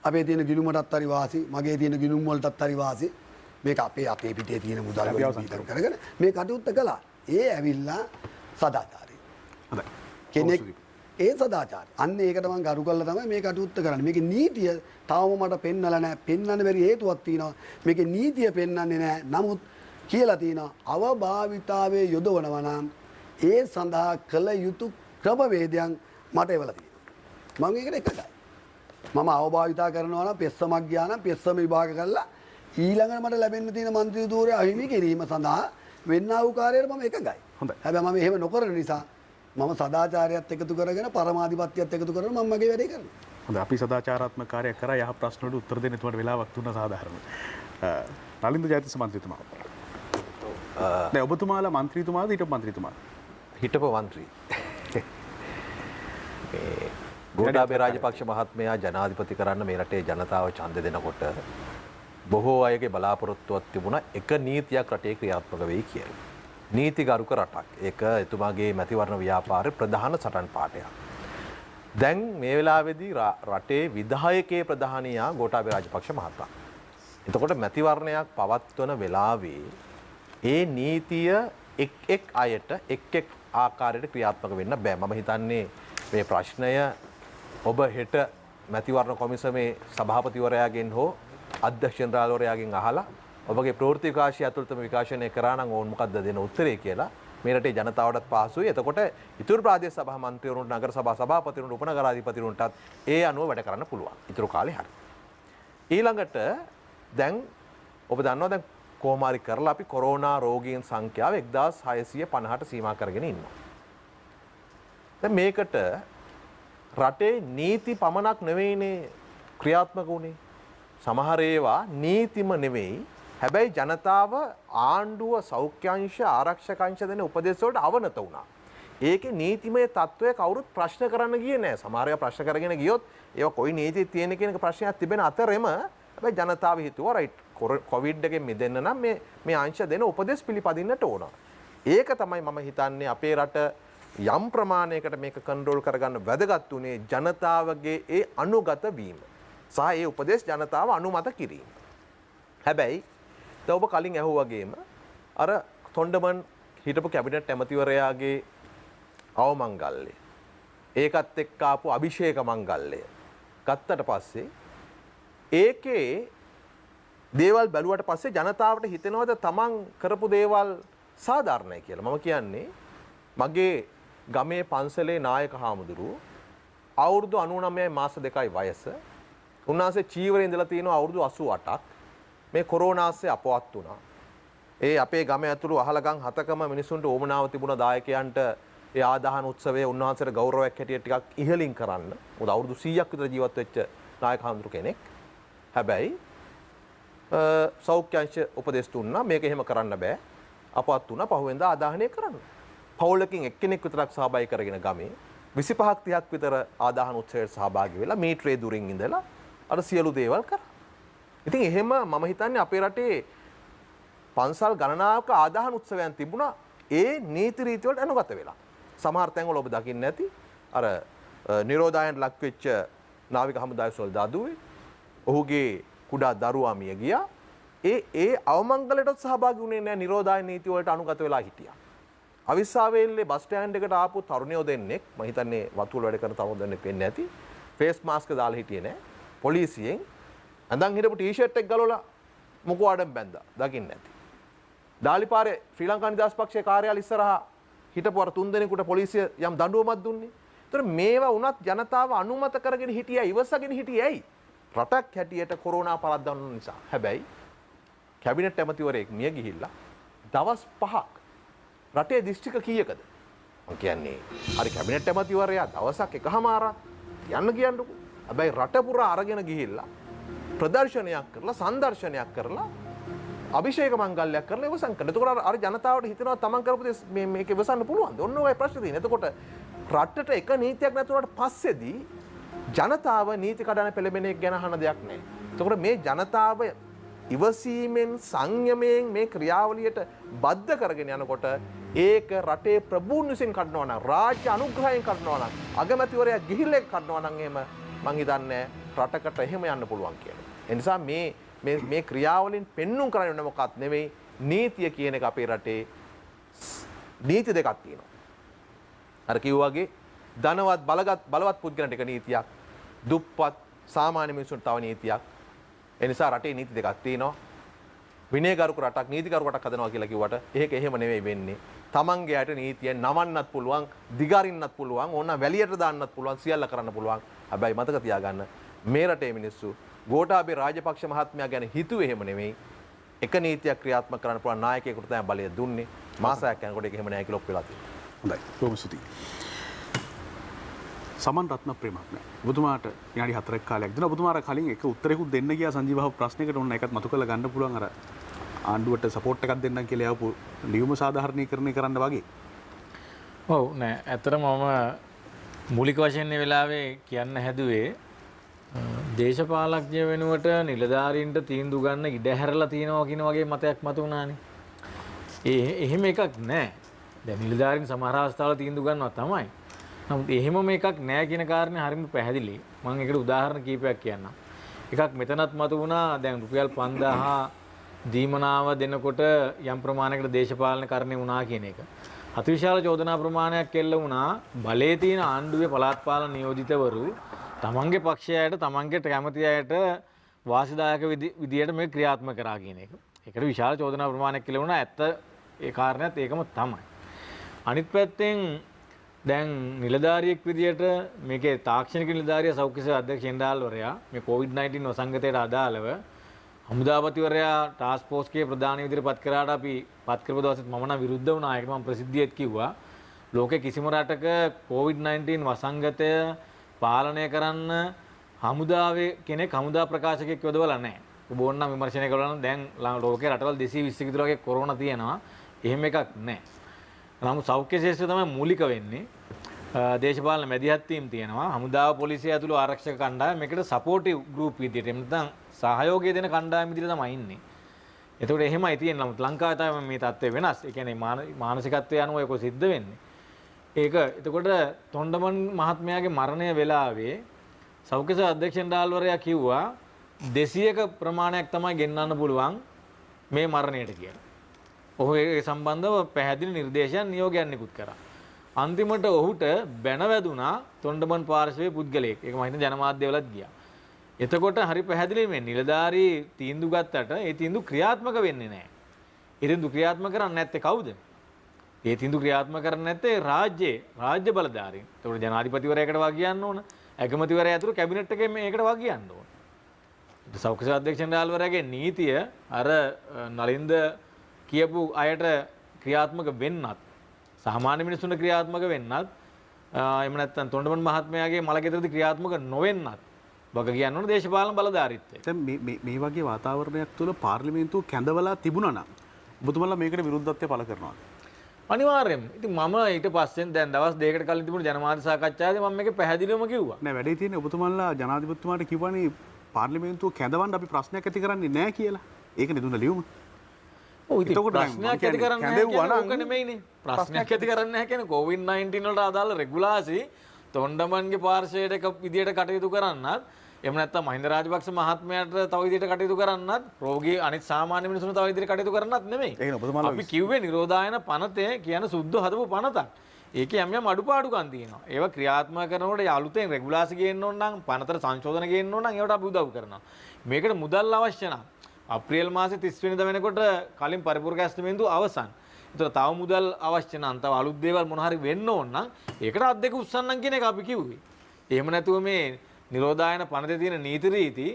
Speaker 6: අපේ තියෙන ගිණුමටත් හරි වාසි මගේ තියෙන ගිණුම් වලටත් හරි වාසි මේක අපේ පිටේ තියෙන මුදල් වලින් කරගෙන මේ කටයුත්ත කළා. ඒ ඇවිල්ලා සදාචාරය. හොඳයි. කෙනෙක් ඒ සදාචාරය. අන්න ඒකට මම ගරු කරලා තමයි මේ කටයුත්ත කරන්නේ. මේකේ නීතිය තාම මට පෙන්වලා නැහැ. පෙන්වන්න බැරි හේතුවක් තියෙනවා. මේකේ නීතිය පෙන්වන්නේ නැහැ. නමුත් කියලා තියෙනවා අවභාවිතාවේ යොදවනවා නම් ඒ සඳහා කළ යුතු ක්‍රමවේදයන් මට එවලා තියෙනවා. මම ඒකට එකයි. මම අවභාවිතා කරනවා නම් පෙස්සමක් ගියා නම් පෙස්සම විභාග කරලා ඊළඟට මට ලැබෙන්න තියෙන മന്ത്രി ධූරය අහිමි කිරීම සඳහා වෙන්නා වූ කාර්යයට මම එකඟයි. හොඳයි. හැබැයි මම එහෙම නොකරන නිසා මම සදාචාරයත් එකතු කරගෙන පරමාධිපත්‍යයත් එකතු කරගෙන මම මගේ වැඩේ කරනවා.
Speaker 1: හොඳයි. අපි සදාචාරාත්මක කාර්යයක් කරා යහ ප්‍රශ්න වලට උත්තර දෙන්න තුමට වෙලාවක් දුන්නා සාධාරණ. නලින්ද ජයතිස්ස මන්ත්‍රීතුමා. දැන් ඔබතුමාලා මන්ත්‍රීතුමාද හිටපු මන්ත්‍රීතුමාද?
Speaker 8: හිටපු මන්ත්‍රී. ගෝඨාභය රාජපක්ෂ මහත්මයා ජනාධිපති කරන්න මේ රටේ ජනතාව ඡන්දය දෙනකොට බොහෝ අයගේ බලාපොරොත්තුවක් තිබුණා එක නීතියක් රටේ ක්‍රියාත්මක වෙයි කියලා. නීතිගරුක රටක්. ඒක එතුමාගේ මැතිවරණ ව්‍යාපාරයේ ප්‍රධාන සටන් පාඨයක්. දැන් මේ වෙලාවේදී රටේ විධායකයේ ප්‍රධානියා ගෝඨාභය රාජපක්ෂ මහතා. එතකොට මැතිවරණයක් පවත්වන වෙලාවේ ඒ නීතිය එක් අයට එක් ආකාරයට ක්‍රියාත්මක වෙන්න බෑ. මම හිතන්නේ මේ ප්‍රශ්නය ඔබ හෙට මැතිවරණ කොමිසමේ සභාපතිවරයාගෙන් හෝ අධ්‍යක්ෂ ජනරාල්වරයාගෙන් අහලා ඔබගේ ප්‍රවෘත්ති විකාශය ඇතුළතම විකාශනය කරා නම් ඕන් මොකද්ද දෙන උත්තරේ කියලා මේ රටේ ජනතාවටත් පහසුයි. එතකොට ඉතුරු ප්‍රාදේශ සභා මන්ත්‍රීවරුන්ට නගර සභා සභාපතිවරුන්ට උපනගරාධිපතිවරුන්ටත් ඒ අනුව වැඩ කරන්න පුළුවන්. ඉතුරු කාලේ හරි. ඊළඟට දැන් ඔබ දන්නවා දැන් කොහොම හරි කරලා අපි කොරෝනා රෝගීන් සංඛ්‍යාව 1650ට සීමා කරගෙන ඉන්නවා. දැන් මේකට රටේ නීති පමණක් නෙවෙයිනේ ක්‍රියාත්මක වුණේ. සමහර ඒවා නීතිම නෙවෙයි. හැබැයි ජනතාව ආණ්ඩුව සෞඛ්‍යංශ ආරක්ෂක අංශ දෙන උපදෙස් වලට අවනත වුණා. ඒකේ නීතිමය තත්ත්වය කවුරුත් ප්‍රශ්න කරන්න ගියේ නැහැ. සමහර ඒවා ප්‍රශ්න කරගෙන ගියොත් ඒවා කොයි නීතිය තියෙන කියන ප්‍රශ්නයක් තිබෙන අතරෙම හැබැයි ජනතාව හිතුවා රයිට් කොවිඩ් එකෙන් මිදෙන්න නම් මේ අංශ දෙන උපදෙස් පිළිපදින්නට ඕන. ඒක තමයි මම හිතන්නේ අපේ රට යම් ප්‍රමාණයකට මේක කන්ට්‍රෝල් කරගන්න වැදගත් උනේ ජනතාවගේ ඒ අනුගත වීම සහ ඒ උපදේශ ජනතාව අනුමත කිරීම. හැබැයි දැන් ඔබ කලින් ඇහුවා වගේම අර තොණ්ඩමන් හිටපු කැබිනට් ඇමතිවරයාගේ අවමංගල්‍ය ඒකත් එක්ක ආපු අභිෂේක මංගල්‍ය ගත්තට පස්සේ ඒකේ දේවල් බැලුවට පස්සේ ජනතාවට හිතෙනවද තමන් කරපු දේවල් සාධාරණයි කියලා. මම කියන්නේ මගේ ගමේ පන්සලේ නායක හාමුදුරුවෝ අවුරුදු 99යි මාස 2යි වයස. උන්වහන්සේ චීවරේ ඉඳලා තියෙනවා අවුරුදු 88ක්. මේ කොරෝනාස්සේ අපවත් වුණා. ඒ අපේ ගම ඇතුළු අහලගම් 7කම මිනිසුන්ට ඕමනාව තිබුණ දායකයන්ට ඒ ආදාහන උත්සවයේ උන්වහන්සේට ගෞරවයක් හැටියට ටිකක් ඉහළින් කරන්න. මොකද අවුරුදු 100ක් විතර ජීවත් වෙච්ච නායක හාමුදුරු කෙනෙක්. හැබැයි සෞඛ්‍ය අංශ උපදෙස් දුන්නා මේක එහෙම කරන්න බෑ. අපවත් වුණා පහුවෙන්දා ආදාහනය කරන්න. පවුලකින් එක්කෙනෙක් විතරක් සහභාගී කරගෙන ගමේ 25ක් 30ක් විතර ආදාහන උත්සවයට සහභාගී වෙලා මීටරේ දුරින් ඉඳලා අර සියලු දේවල් කරා. ඉතින් එහෙම මම හිතන්නේ අපේ රටේ පන්සල් ගණනාවක ආදාහන උත්සවයන් තිබුණා ඒ නීති රීති වලට අනුගත වෙලා. සමහර තැන්වල ඔබ දකින්නේ නැති අර නිරෝධායන ලක් වෙච්ච නාවික හමුදාවේ සොල්දාදුවේ ඔහුගේ කුඩා දරුවා මිය ගියා. ඒ අවමංගලයටත් සහභාගී වුණේ නැහැ නිරෝධායන නීති වලට අනුගත වෙලා හිටියා. අවිස්සාවේල්ලේ බස් ස්ටෑන්ඩ් එකට ආපු තරුණයෝ දෙන්නෙක් මම හිතන්නේ වතුවල වැඩ කරන තරුණ දෙන්නෙක් වෙන්නේ නැති ෆේස් මාස්ක් දාලා හිටියේ නැහැ. පොලිසියෙන් අඳන් හිටපු ටී-ෂර්ට් එක ගලවලා මුකු ආඩම් බැන්දා. දකින්න නැති. දාලිපාරේ ශ්‍රී ලංකා නිදහස් පක්ෂයේ කාර්යාලය ඉස්සරහා හිටපු අර තුන් දෙනෙකුට පොලිසිය යම් දඬුවමක් දුන්නේ. ඒතර මේවා වුණත් ජනතාව අනුමත කරගෙන හිටියයි ඉවසගෙන හිටියයි. රටක් හැටියට කොරෝනා පරද්දන්න නිසා. හැබැයි කැබිනට් ඇමතිවරයෙක් මිය ගිහිල්ලා දවස් 5ක් රටේ දිස්ත්‍රික්ක කීයකද? මම කියන්නේ හරි කැබිනට් ඇමතිවරයා දවසක් එකමාරක් යන්න කියන්නකෝ. හැබැයි රට පුරා අරගෙන ගිහිල්ලා ප්‍රදර්ශනයක් කරලා සංදර්ශනයක් කරලා අභිෂේක මංගල්‍යයක් කරලා ඉවසන් කරනවා. එතකොට අර ජනතාවට හිතෙනවා තමන් කරපු දේ මේක ඉවසන්න පුළුවන්ද? ඔන්න ඔය ප්‍රශ්නේ තියෙන. එතකොට රටට එක නීතියක් නැතුණාට පස්සේදී ජනතාව නීති කඩන පෙළඹෙන එක ගැන අහන දෙයක් නැහැ. එතකොට මේ ජනතාව ඉවසීමෙන් සංයමයෙන් මේ ක්‍රියාවලියට බද්ධ කරගෙන යනකොට ඒක රටේ ප්‍රභූන් විසින් කඩනවා නම් රාජ්‍ය අනුග්‍රහයෙන් කඩනවා නම් අගමැතිවරයා ගිහිල්ලා කඩනවා නම් එහෙම මං හිතන්නේ රටකට එහෙම යන්න පුළුවන් කියලා. ඒ නිසා මේ ක්‍රියාවලින් පෙන්눔 කරන්නේ මොකක්ද නෙවෙයි නීතිය කියන එක අපේ රටේ නීති දෙකක් තියෙනවා. අර කිව්වාගේ ධනවත් බලවත් පුද්ගලන්ට එක නීතියක්, දුප්පත් සාමාන්‍ය මිනිසුන්ට තව නීතියක්. ඒ නිසා රටේ නීති දෙකක් තියෙනවා. විනයගරුක රටක් නීතිගරුක රටක් හදනවා කියලා කිව්වට ඒක එහෙම නෙවෙයි වෙන්නේ. තමන්ගේ යට නීතිය නවන්නත් පුළුවන්, දිගාරින්නත් පුළුවන්, ඕන වැලියට දාන්නත් පුළුවන්, සියල්ල කරන්න පුළුවන්. හැබැයි මතක තියාගන්න මේ රටේ මිනිස්සු ගෝඨාභය රාජපක්ෂ මහත්මයා ගැන හිතුවේ එහෙම නෙවෙයි. එක නීතියක් ක්‍රියාත්මක කරන්න පුළුවන් නායකයෙකුට තමයි බලය දුන්නේ. මාසයක් යනකොට ඒක එහෙම නැහැ කියලා ඔප් වෙලා තියෙනවා.
Speaker 1: හොඳයි. බොහොම ස්තුතියි. සමන් රත්නප්‍රිය මහත්මයා. ඔබතුමාට විනාඩි 4ක් කාලයක් දෙනවා. ඔබතුමාට කලින් එක උත්තරයකුත් දෙන්න ගියා සංජීවහව ප්‍රශ්නයකට ඔන්න එකත් මතු කරලා ගන්න පුළුවන් අර ආණ්ඩුවට සපෝට් එකක් දෙන්නම් කියලා යවපු නියම සාධාරණීකරණය කරන්න වගේ.
Speaker 4: ඔව් නෑ. ඇත්තටම මම මූලික වශයෙන් මේ වෙලාවේ කියන්න හැදුවේ දේශපාලඥය වෙනුවට නිලධාරීන්ට තීන්දුව ගන්න ඉඩ හැරලා තියෙනවා කියන වගේ මතයක් මතු වුණානේ. එහෙම එකක් නෑ. දැන් නිලධාරීන් සමහර අවස්ථාවල තීන්දුව ගන්නවා තමයි. නමුත් එහෙම මේකක් නෑ කියන කාරණේ හරිම පැහැදිලි. මම ඒකට උදාහරණ කීපයක් කියන්නම්. එකක් මෙතනත් මතු වුණා දැන් රුපියල් 5000 දීමනාව දෙනකොට යම් ප්‍රමාණයකට දේශපාලන කරණය වුණා කියන එක. අතිවිශාල චෝදනා ප්‍රමාණයක් එල්ල වුණා බලයේ තියෙන ආණ්ඩුවේ පළාත් පාලන නියෝජිතවරු තමන්ගේ පක්ෂයට තමන්ගේ කැමති අයට වාසිදායක විදියට මේ ක්‍රියාත්මක කරා කියන එක. ඒකට විශාල චෝදනා ප්‍රමාණයක් එල්ල වුණා. ඇත්ත ඒ කාරණේත් ඒකම තමයි. අනිත් පැත්තෙන් දැන් නිලධාරියෙක් විදියට මේකේ තාක්ෂණික නිලධාරිය සෞඛ්‍ය සේවා අධ්‍යක්ෂ ජෙනරාල්වරයා මේ COVID-19 වසංගතයට අදාළව හමුදාපතිවරයා ටාස්ක් ෆෝස් එකේ ප්‍රධාන විදියට පත් කරාට අපි පත් කරපු දවසෙත් මම නම් විරුද්ධ වුණා. ඒක මම ප්‍රසිද්ධියත් කිව්වා. ලෝකේ කිසිම රටක COVID-19 වසංගතය පාලනය කරන්න හමුදාවේ කෙනෙක් හමුදා ප්‍රකාශකයෙක් යොදවලා නැහැ. ඔබ ඕනනම් විමර්ශනය කළා නම් දැන් ලෝකේ රටවල් 220ක විතර වගේ කොරෝනා තියෙනවා. එහෙම එකක් නැහැ. නමුත් සෞඛ්‍ය ශාස්ත්‍රය තමයි මූලික වෙන්නේ. දේශපාලන මැදිහත් වීම තියෙනවා. හමුදාව පොලිසිය ඇතුළු ආරක්ෂක කණ්ඩායම මේකට සපෝටිව් ගෲප් විදියට එහෙම නැත්නම් සහයෝගය දෙන කණ්ඩායම විදියට තමයි ඉන්නේ. ඒතකොට එහෙමයි තියෙන්නේ. නමුත් ලංකාවේ තමයි මේ තත්ත්වය වෙනස්. ඒ කියන්නේ මානසිකත්වයේ අනුව ඒක සිද්ධ වෙන්නේ. ඒක එතකොට තොණ්ඩමන් මහත්මයාගේ මරණය වෙලාවේ සෞඛ්‍ය අධ්‍යක්ෂ ජෙනරාල්වරයා කිව්වා 200ක ප්‍රමාණයක් තමයි ගෙන්නන්න පුළුවන් මේ මරණයට කියලා. ඔහු ඒ සම්බන්ධව පැහැදිලි නිර්දේශයන් නියෝගයක් නිකුත් කරා. අන්තිමට ඔහුට බැන වැදුනා තොණ්ඩමන් පාර්ශවයේ පුද්ගලයෙක්. ඒක මම හිතන්නේ ජනමාධ්‍යවලත් ගියා. එතකොට හරි පැහැදිලි මේ නිලධාරී තීන්දුව ගත්තට ඒ තීන්දුව ක්‍රියාත්මක වෙන්නේ නැහැ. ඒ තීන්දුව ක්‍රියාත්මක කරන්නේ නැත්තේ කවුද? ඒ තීන්දුව ක්‍රියාත්මක කරන්නේ නැත්තේ රාජ්‍ය බලධාරීන්. ඒකට ජනාධිපතිවරයාකට වා කියන්න ඕන. ඇගමතිවරයා ඇතුළු කැබිනට් එකේ මේකට වා කියන්න ඕන. සෞඛ්‍ය අධ්‍යක්ෂ ජෙනරාල්වරයාගේ නීතිය අර නලින්ද කියපු අයට ක්‍රියාත්මක වෙන්නත් සාමාන්‍ය මිනිස්සුන්ට ක්‍රියාත්මක වෙන්නත් එහෙම නැත්නම් තොණ්ඩමන් මහත්මයාගේ මලගෙදරදී ක්‍රියාත්මක නොවෙන්නත් වග කියන්න ඕන දේශපාලන බලධාරීත්වය.
Speaker 1: දැන් මේ වගේ වාතාවරණයක් තුළ පාර්ලිමේන්තුව කැඳවලා තිබුණා නම් ඔබතුමාලා මේකට විරුද්ධත්වය පළ කරනවා.
Speaker 4: අනිවාර්යයෙන්ම. ඉතින් මම ඊට පස්සේ දැන් දවස් දෙකකට කලින් තිබුණු ජනමාධ්‍ය සාකච්ඡාවේදී මම මේක පැහැදිලිවම කිව්වා.
Speaker 1: නෑ වැඩේ තියෙන්නේ ඔබතුමාලා ජනාධිපතිතුමාට කිව්වනේ පාර්ලිමේන්තුව කැඳවන්න අපි ප්‍රශ්නයක් ඇති කරන්නේ නෑ කියලා. ඒක නෙදුන ලියුම.
Speaker 4: ඔව් ඉතින් ප්‍රශ්නයක් ඇති කරන්නේ නැහැ කියන්නේ ඕක නෙමෙයිනේ. ප්‍රශ්නයක් ඇති කරන්නේ නැහැ කියන්නේ COVID-19 වලට අදාළ රෙගුලාසි තොණ්ඩමන්ගේ පාර්ශවයට එක විදියට කටයුතු කරන්නත් එහෙම නැත්නම් මහින්ද රාජපක්ෂ මහත්මයාට තව විදියට කටයුතු කරන්නත් රෝගී අනිත් සාමාන්‍ය මිනිස්සුන්ට තව විදියට කටයුතු කරන්නත් නෙමෙයි. අපි කිව්වේ නිරෝධායන පනතේ කියන සුද්ධ හදපු පනතක්. ඒකේ යම් අඩුපාඩුකම් තියෙනවා. ඒවා ක්‍රියාත්මක කරනකොට අලුතෙන් රෙගුලාසි ගේන්න ඕන නම් පනතට සංශෝධන ගේන්න ඕන නම් ඒවට අපි උදව් කරනවා. මේකට මුදල් අවශ්‍ය නම් අප්‍රේල් මාසේ 30 වෙනිදා වෙනකොට කලින් පරිපූර්ණ කැස්ටමේන්තුව අවසන්. ඒතර තව මුදල් අවශ්‍ය නම් තව අලුත් දේවල් මොන හරි වෙන්න ඕන නම් ඒකට අත් දෙක උස්සන්නම් කියන එක අපි කිව්වේ. එහෙම නැතුව මේ නිරෝධායන පනතේ තියෙන නීති රීති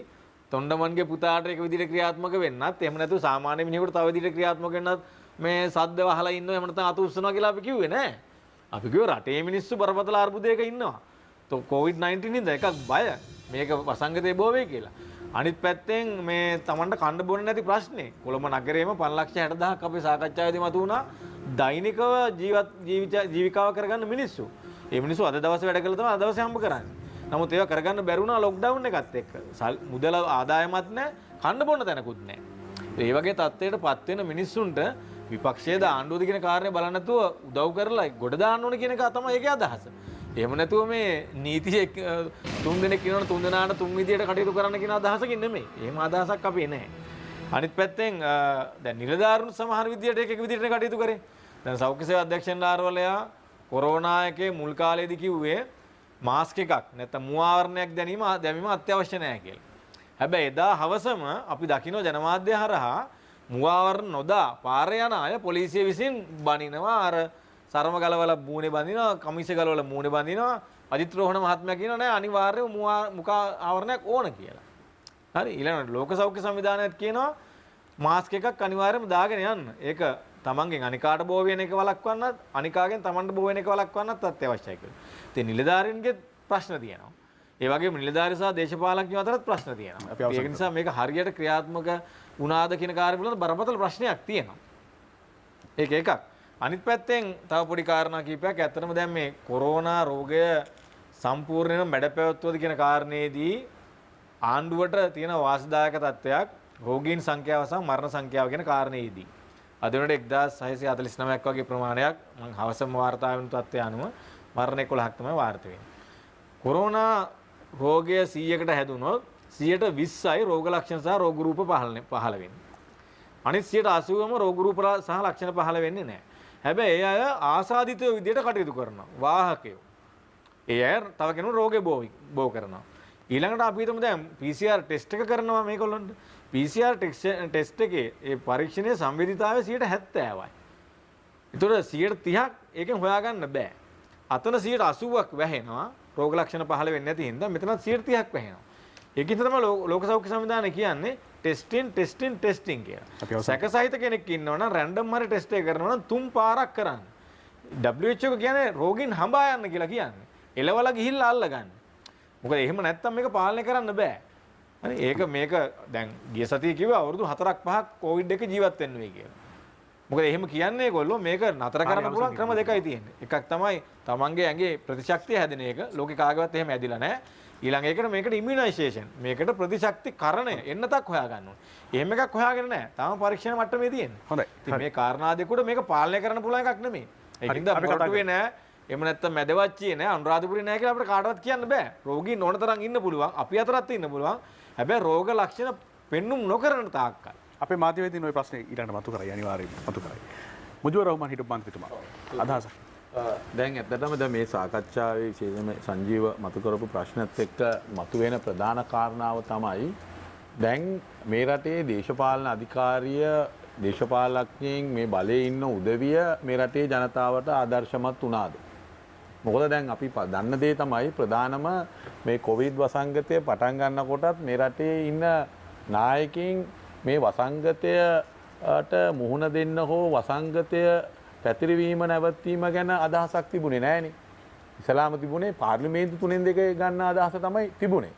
Speaker 4: තොණ්ඩමන්ගේ පුතාට එක විදිහට ක්‍රියාත්මක වෙන්නත් එහෙම නැතුව සාමාන්‍ය මිනිහෙකුට තව විදිහට ක්‍රියාත්මක වෙන්නත් මේ සද්ද වහලා ඉන්නවා එහෙම නැත්නම් අත උස්සනවා කියලා අපි කිව්වේ නෑ. අපි කිව්වේ රටේ මිනිස්සු බරපතල අර්බුදයක ඉන්නවා. તો COVID-19 ඉඳ එකක් බය මේක වසංගතේ බෝ වෙයි කියලා. අනිත් පැත්තෙන් මේ Tamanට කන්න බොන්න නැති ප්‍රශ්නේ කොළඹ නගරයේම 5,60,000ක් අපේ සාකච්ඡාවේදී මතුවුණා දෛනිකව ජීවිකාව කරගන්න මිනිස්සු. ඒ මිනිස්සු අද දවසේ වැඩ කළා තමයි අද දවසේ හම්බ කරන්නේ. නමුත් ඒවා කරගන්න බැරි වුණා ලොක්ඩවුන් එකත් එක්ක. මුදල ආදායමත් නැහැ, කන්න බොන්න තැනකුත් නැහැ. ඒ වගේ තත්ත්වයකටපත් වෙන මිනිස්සුන්ට විපක්ෂයේද ආණ්ඩුවද කියන කාරණේ බලන්න නැතුව උදව් කරලා ගොඩ දාන්න ඕන කියන එක තමයි ඒකේ අදහස. එහෙම නැතුව මේ නීතියේ 3 දෙනෙක් ඉන්නවනේ 3 දෙනාට 3 විදියට කටයුතු කරන්න කියන අදහසකින් නෙමෙයි. එහෙම අදහසක් අපේ නැහැ. අනිත් පැත්තෙන් දැන් නිලධාරීන් සමහර විදියට එක විදියට කටයුතු කරේ. දැන් සෞඛ්‍ය සේවා අධ්‍යක්ෂ ජෙනරාල්වරයා කොරෝනා එකේ මුල් කාලේදී කිව්වේ මාස්ක් එකක් නැත්නම් මුවාවරණයක් දැමීම අත්‍යවශ්‍ය නැහැ කියලා. හැබැයි එදා හවසම අපි දකින්න ජනමාධ්‍ය හරහා මුවාවරණ නොදා පාරේ යන අය පොලිසිය විසින් බනිනවා අර සරම ගලවලා මූණේ බඳිනවා කමිස ගලවලා මූණේ බඳිනවා අජිත් රෝහණ මහත්මයා කියනවා නෑ අනිවාර්යයෙන්ම මුඛ ආවරණයක් ඕන කියලා. හරි ඊළඟට ලෝක සෞඛ්‍ය සංවිධානයත් කියනවා මාස්ක් එකක් අනිවාර්යයෙන්ම දාගෙන යන්න. ඒක තමන්ගෙන් අනිකාට බෝ වෙන එක වළක්වන්නත් අනිකාගෙන් තමන්ට බෝ වෙන එක වළක්වන්නත් අත්‍යවශ්‍යයි කියලා. ඉතින් නිලධාරීන්ගේ ප්‍රශ්න තියෙනවා. ඒ වගේම නිලධාරී සහ දේශපාලඥයෝ අතරත් ප්‍රශ්න තියෙනවා. ඒක නිසා මේක හරියට ක්‍රියාත්මක වුණාද කියන කාර්ය පිළිබඳ බරපතල ප්‍රශ්නයක් තියෙනවා. ඒක එකක්. අනිත් පැත්තෙන් තව පොඩි කාරණා කීපයක් ඇත්තටම දැන් මේ කොරෝනා රෝගය සම්පූර්ණයෙන්ම මැඩපැවැත්වුවද කියන කාරණේදී ආණ්ඩුවට තියෙන වාසිදායක තත්ත්වයක් රෝගීන් සංඛ්‍යාව සහ මරණ සංඛ්‍යාව කියන කාරණේදී. අද වෙනකොට 1649ක් වගේ ප්‍රමාණයක් මම හවසම වාර්තා වෙන තත්ත්වය අනුව මරණ 11ක් තමයි වාර්තා වෙන්නේ. කොරෝනා රෝගය 100කට හැදුනොත් 120යි රෝග ලක්ෂණ සහ රෝග රූප පහළ වෙන්නේ. අනිත් 80%ම රෝග රූප සහ ලක්ෂණ පහළ වෙන්නේ නැහැ. හැබැයි ඒ අය ආසාදිත විදියට කටයුතු කරනවා. වාහකයෝ. ඒ අය තව කෙනෙකුට රෝගේ බෝ කරනවා. ඊළඟට අපි හිතමු දැන් PCR ටෙස්ට් එක කරනවා මේගොල්ලන්ට. PCR ටෙස්ට් එකේ ඒ පරීක්ෂණයේ සංවේදීතාවය 70%යි. ඒතකොට 30%ක් ඒකෙන් හොයාගන්න බෑ. අතන 80%ක් වැහෙනවා. රෝග ලක්ෂණ පහළ වෙන්නේ නැති හින්දා මෙතනත් 30%ක් වැහෙනවා. ඒකින් තමයි ලෝක සෞඛ්‍ය සංවිධානය කියන්නේ ටෙස්ටිං කියලා. සැකසහිත කෙනෙක් ඉන්නවනම් රැන්ඩම් හරි ටෙස්ට් එක කරනවා නම් 3 පාරක් කරන්න. WHO කියන්නේ රෝගීන් හඹා යන්න කියලා කියන්නේ. එලවලා ගිහිල්ලා අල්ල ගන්න. මොකද එහෙම නැත්තම් මේක පාලනය කරන්න බෑ. හරි මේක දැන් ගිය සතියේ කිව්වා අවුරුදු 4-5ක් කොවිඩ් එක ජීවත් වෙන්න වෙයි කියලා. මොකද එහෙම කියන්නේ ඒගොල්ලෝ මේක නතර කරන්න පුළුවන් ක්‍රම දෙකයි තියෙන්නේ. එකක් තමයි තමන්ගේ ඇඟේ ප්‍රතිශක්තිය හැදෙන එක. ලෝකේ කාගවත් එහෙම ඇදිලා නැහැ. ඊළඟ එකට මේකට ඉමුනයිසේෂන්. මේකට ප්‍රතිශක්තිකරණය එන්නතක් හොයාගන්න ඕනේ. එහෙම එකක් හොයාගෙන නැහැ. තාම පරීක්ෂණ මට්ටමේ තියෙන්නේ.
Speaker 1: හොඳයි.
Speaker 4: ඉතින් මේ කාරණා දෙකට මේක පාලනය කරන්න පුළුවන් එකක් නෙමෙයි. ඒකින්ද අපිට නෑ එහෙම නැත්නම් මැදවච්චියේ නෑ අනුරාධපුරේ නෑ කියලා අපිට කාටවත් කියන්න බෑ. රෝගීන් ඕන තරම් ඉන්න පුළුවන්. අපි අතරත් ඉන්න පුළුවන්. හැබැයි රෝග ලක්ෂණ පෙන්눔 නොකරන තාක්කල්.
Speaker 1: අපේ මාධ්‍යවේදීන් ওই ප්‍රශ්නේ ඊළඟට මතු කරයි අනිවාර්යයෙන්ම මතු කරයි. මුජිබුර් රහ්මාන් හිටපු මන්ත්‍රීතුමා අදහසක්.
Speaker 7: දැන් ඇත්තටම දැන් මේ සාකච්ඡාවේ විශේෂයෙන්ම සංජීව මතු කරපු ප්‍රශ්නත් එක්ක මතුවෙන ප්‍රධාන කාරණාව තමයි දැන් මේ රටේ දේශපාලන අධිකාරිය දේශපාලඥයින් මේ බලයේ ඉන්න උදවිය මේ රටේ ජනතාවට ආදර්ශමත් වුණාද? මොකද දැන් අපි දන්න දේ තමයි ප්‍රධානම මේ කොවිඩ් වසංගතය පටන් ගන්නකොටත් මේ රටේ ඉන්න නායකින් මේ වසංගතයට මුහුණ දෙන්න හෝ වසංගතය පැතිරවීම නැවැත්වීම ගැන අදහසක් තිබුණේ නෑනේ. ඉස්ලාම තිබුණේ පාර්ලිමේන්තු 3-2 ගන්න අදහස තමයි තිබුණේ.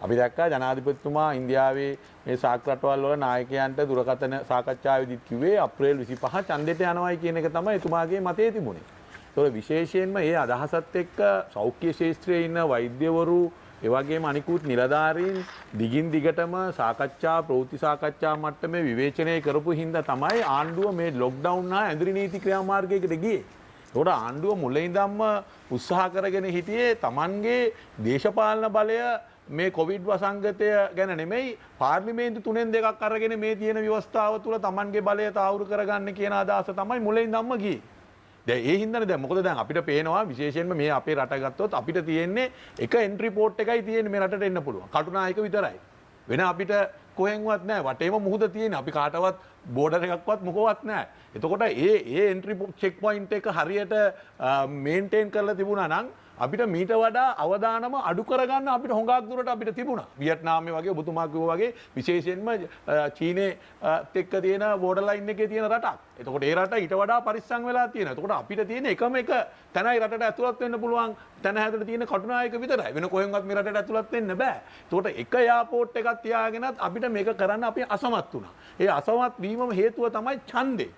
Speaker 7: අපි දැක්කා ජනාධිපතිතුමා ඉන්දියාවේ මේ සාක් රටවල් වල නායකයන්ට දුරකථන සාකච්ඡාවේදීත් කිව්වේ අප්‍රේල් 25 ඡන්දෙට යනවායි කියන එක තමයි එතුමාගේ මතය තිබුණේ. ඒතකොට විශේෂයෙන්ම මේ අදහසත් එක්ක සෞඛ්‍ය ශාස්ත්‍රයේ ඉන්න වෛද්‍යවරු ඒ වගේම අනිකුත් නිලධාරීන් දිගින් දිගටම සාකච්ඡා ප්‍රවෘත්ති සාකච්ඡා මට්ටමේ විවේචනය කරපු හින්දා තමයි ආණ්ඩුව මේ ලොක්ඩවුන් හා ඇඳරි නීති ක්‍රියාමාර්ගයකට ගියේ. ඒකට ආණ්ඩුව මුලින් ඉඳන්ම උත්සාහ කරගෙන හිටියේ Tamanගේ දේශපාලන බලය මේ කොවිඩ් වසංගතය ගැන නෙමෙයි පාර්ලිමේන්තු 3-2ක් අරගෙන මේ තියෙන ව්‍යවස්ථාව තුළ Tamanගේ බලය තාවුරු කරගන්න කියන අදහස තමයි මුලින් ඉඳන්ම ගියේ. දැන් ඒ හින්දානේ දැන් මොකද දැන් අපිට පේනවා විශේෂයෙන්ම මේ අපේ රට ගත්තොත් අපිට තියෙන්නේ එක එන්ට්‍රි පෝට් එකයි තියෙන්නේ මේ රටට එන්න පුළුවන්. කටුනායක විතරයි. වෙන අපිට කොහෙන්වත් නැහැ. වටේම මුහුද තියෙන්නේ. අපි කාටවත් බෝඩර් එකක්වත් මොකවත් නැහැ. එතකොට ඒ එන්ට්‍රි චෙක් පොයින්ට් එක හරියට මේන්ටේන් කරලා තිබුණා නම් අපිට මීට වඩා අවදානම අඩු කරගන්න අපිට හොඟක් දුරට අපිට තිබුණා. වියට්නාමයේ වගේ ඔබතුමා කිව්වා වගේ විශේෂයෙන්ම චීනේ එක්ක තියෙන බෝඩර් ලයින් එකේ තියෙන රටක්. එතකොට ඒ රට ඊට වඩා පරිස්සම් වෙලා තියෙනවා. එතකොට අපිට තියෙන එකම එක තැනයි රටට ඇතුළත් වෙන්න පුළුවන් තැන හැදලා තියෙන කටුනායක විතරයි. වෙන කොහෙන්වත් මේ රටට ඇතුළත් වෙන්න බෑ. එතකොට එක එයාපෝට් එකක් තියාගෙනත් අපිට මේක කරන්න අපි අසමත් වුණා. ඒ අසමත් වීමම හේතුව තමයි ඡන්දේ.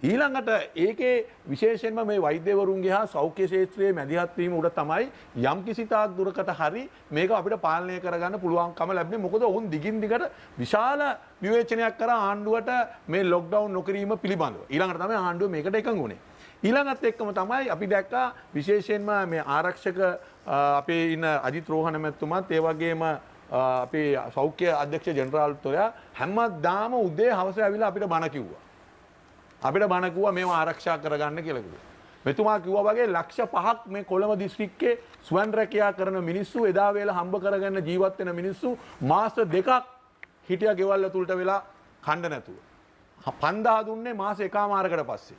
Speaker 7: ඊළඟට ඒකේ විශේෂයෙන්ම මේ වෛද්‍යවරුන්ගේ හා සෞඛ්‍ය ක්ෂේත්‍රයේ මැදිහත් වීම උඩ තමයි යම් කිසි තාක් දුරකට හරි මේක අපිට පාලනය කරගන්න පුළුවන්කම ලැබෙන්නේ. මොකද ඔවුන් දිගින් දිගට විශාල විවේචනයක් කරා ආණ්ඩුවට මේ ලොක්ඩවුන් නොකිරීම පිළිබඳව. ඊළඟට තමයි ආණ්ඩුව මේකට එකඟ වුණේ. ඊළඟත් එක්කම තමයි අපි දැක්කා විශේෂයෙන්ම මේ ආරක්ෂක අපේ ඉන්න අජිත් රෝහණ මැතිතුමාත් ඒ වගේම අපේ සෞඛ්‍ය අධ්‍යක්ෂ ජෙනරාල්තුමා හැමදාම උදේ හවස ඇවිල්ලා අපිට බණ කිව්වා. අපිට බණ කිව්වා මේව ආරක්ෂා කරගන්න කියලා කිව්වා. මෙතුමා කිව්වා වගේ ලක්ෂ 5ක් මේ කොළඹ දිස්ත්‍රික්කයේ ස්වයං රැකියා කරන මිනිස්සු එදා වේල හම්බ කරගන්න ජීවත් වෙන මිනිස්සු මාස 2ක් හිටියා ගෙවල් ඇතුළට වෙලා කණ්ඩ නැතුව. 5000 දුන්නේ මාස එකමාරකට පස්සේ.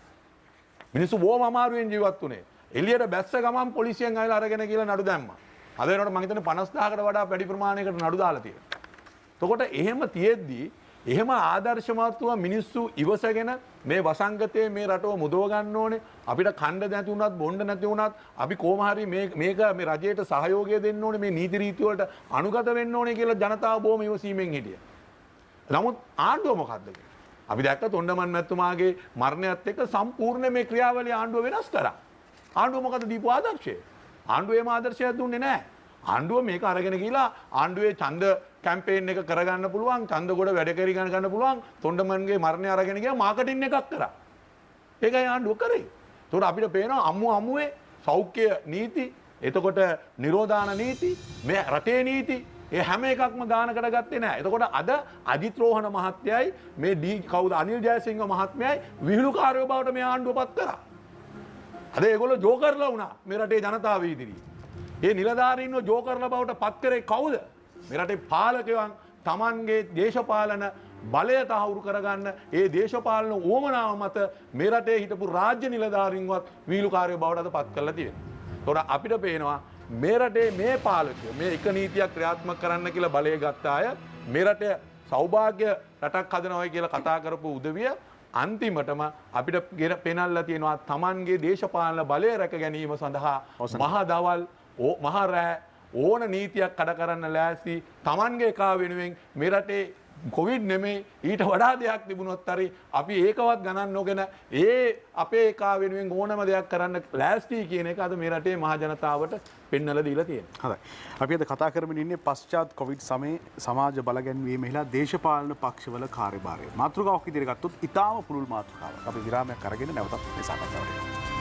Speaker 7: මිනිස්සු බොහොම අමාරුවෙන් ජීවත් වුණේ. එළියට බැස්ස ගමන් පොලිසියෙන් ආයලා අරගෙන කියලා නඩු දැම්මා. අද වෙනකොට මම හිතන්නේ 50000කට වඩා වැඩි ප්‍රමාණයකට නඩු දාලා තියෙනවා. එතකොට එහෙම තියෙද්දී එහෙම ආදර්ශමත්ව මිනිස්සු ඉවසගෙන මේ වසංගතයේ මේ රටව මුදව ගන්න ඕනේ. අපිට කණ්ඩ නැති වුණත් බොණ්ඩ නැති වුණත් අපි කොහොම හරි මේක මේ රජයට සහයෝගය දෙන්න ඕනේ. මේ නීති රීති වලට අනුගත වෙන්න ඕනේ කියලා ජනතාව බොහොම ඉවසීමෙන් හිටියා. නමුත් ආණ්ඩුව මොකද්ද කියන්නේ? අපි දැක්ක තොණ්ඩමන් මැතිතුමාගේ මරණයත් එක්ක සම්පූර්ණ මේ ක්‍රියාවලිය ආණ්ඩුව වෙනස් කරා. ආණ්ඩුව මොකද දීපු ආදර්ශය? ආණ්ඩුව එහෙම ආදර්ශයක් දුන්නේ නැහැ. ආණ්ඩුව මේක අරගෙන ගිහලා ආණ්ඩුවේ ඡන්ද කැම්පේන් එක කරගන්න පුළුවන්, ඡන්ද ගොඩ වැඩ කර ගන්න පුළුවන්. තොණ්ඩමන්ගේ මරණය අරගෙන ගියා මාකටිං එකක් කරා. ඒකයි ආණ්ඩුව කරේ. ඒකට අපිට පේනවා අමුවේ සෞඛ්‍ය නීති, එතකොට නිරෝධාන නීති, මේ රටේ නීති ඒ හැම එකක්ම ගානකට ගත්තේ නැහැ. එතකොට අද අජිත් රෝහණ මහත්තයයි මේ කවුද අනිල් ජයසිංහ මහත්මයයි විහිළුකාරයෝ බවට මේ ආණ්ඩුව පත් කරා. අද ඒගොල්ලෝ ජෝකර්ලා වුණා මේ රටේ ජනතාව ඉදිරියේ. ඒ නිලධාරීන්ව ජෝකර්ලා බවට පත් කරේ කවුද? මේ රටේ පාලකයන් Tamanගේ දේශපාලන බලය තහවුරු කරගන්න ඒ දේශපාලන උවමනාව මත මේ රටේ හිටපු රාජ්‍ය නිලධාරීන්වත් විහිළුකාරයෝ බවට අද පත් කරලා තියෙනවා. ඒතකොට අපිට පේනවා මේ රටේ මේ පාලකයෝ මේ එක නීතියක් ක්‍රියාත්මක කරන්න කියලා බලය ගත්ත අය මේ රටේ සෞභාග්‍ය රටක් හදනවයි කියලා කතා කරපු උදවිය අන්තිමටම අපිට පෙනල්ලා තියෙනවා Tamanගේ දේශපාලන බලය රැක ගැනීම සඳහා මහ දවල් මහ රෑ ඕන නීතියක් කඩ කරන්න ලෑස්ති Tamanගේ එකා වෙනුවෙන් මේ රටේ කොවිඩ් නෙමෙයි ඊට වඩා දෙයක් තිබුණොත් හරි අපි ඒකවත් ගණන් නොගෙන ඒ අපේ එකා වෙනුවෙන් ඕනම දෙයක් කරන්න ලෑස්ති කියන එක අද මේ රටේ මහ ජනතාවට පෙන්වලා දීලා තියෙනවා.
Speaker 1: හරි. අපි අද කතා කරමින් ඉන්නේ පශ්චාත් කොවිඩ් සමයේ සමාජ බලගැන්වීමේලා දේශපාලන පක්ෂවල කාර්යභාරය. මාතෘකාවක් ඉදිරියට ගත්තොත් ඊටාම පුළුල් මාතෘකාවක්. අපි විරාමයක් අරගෙන නැවතත් මේ සාකච්ඡාවට එනවා.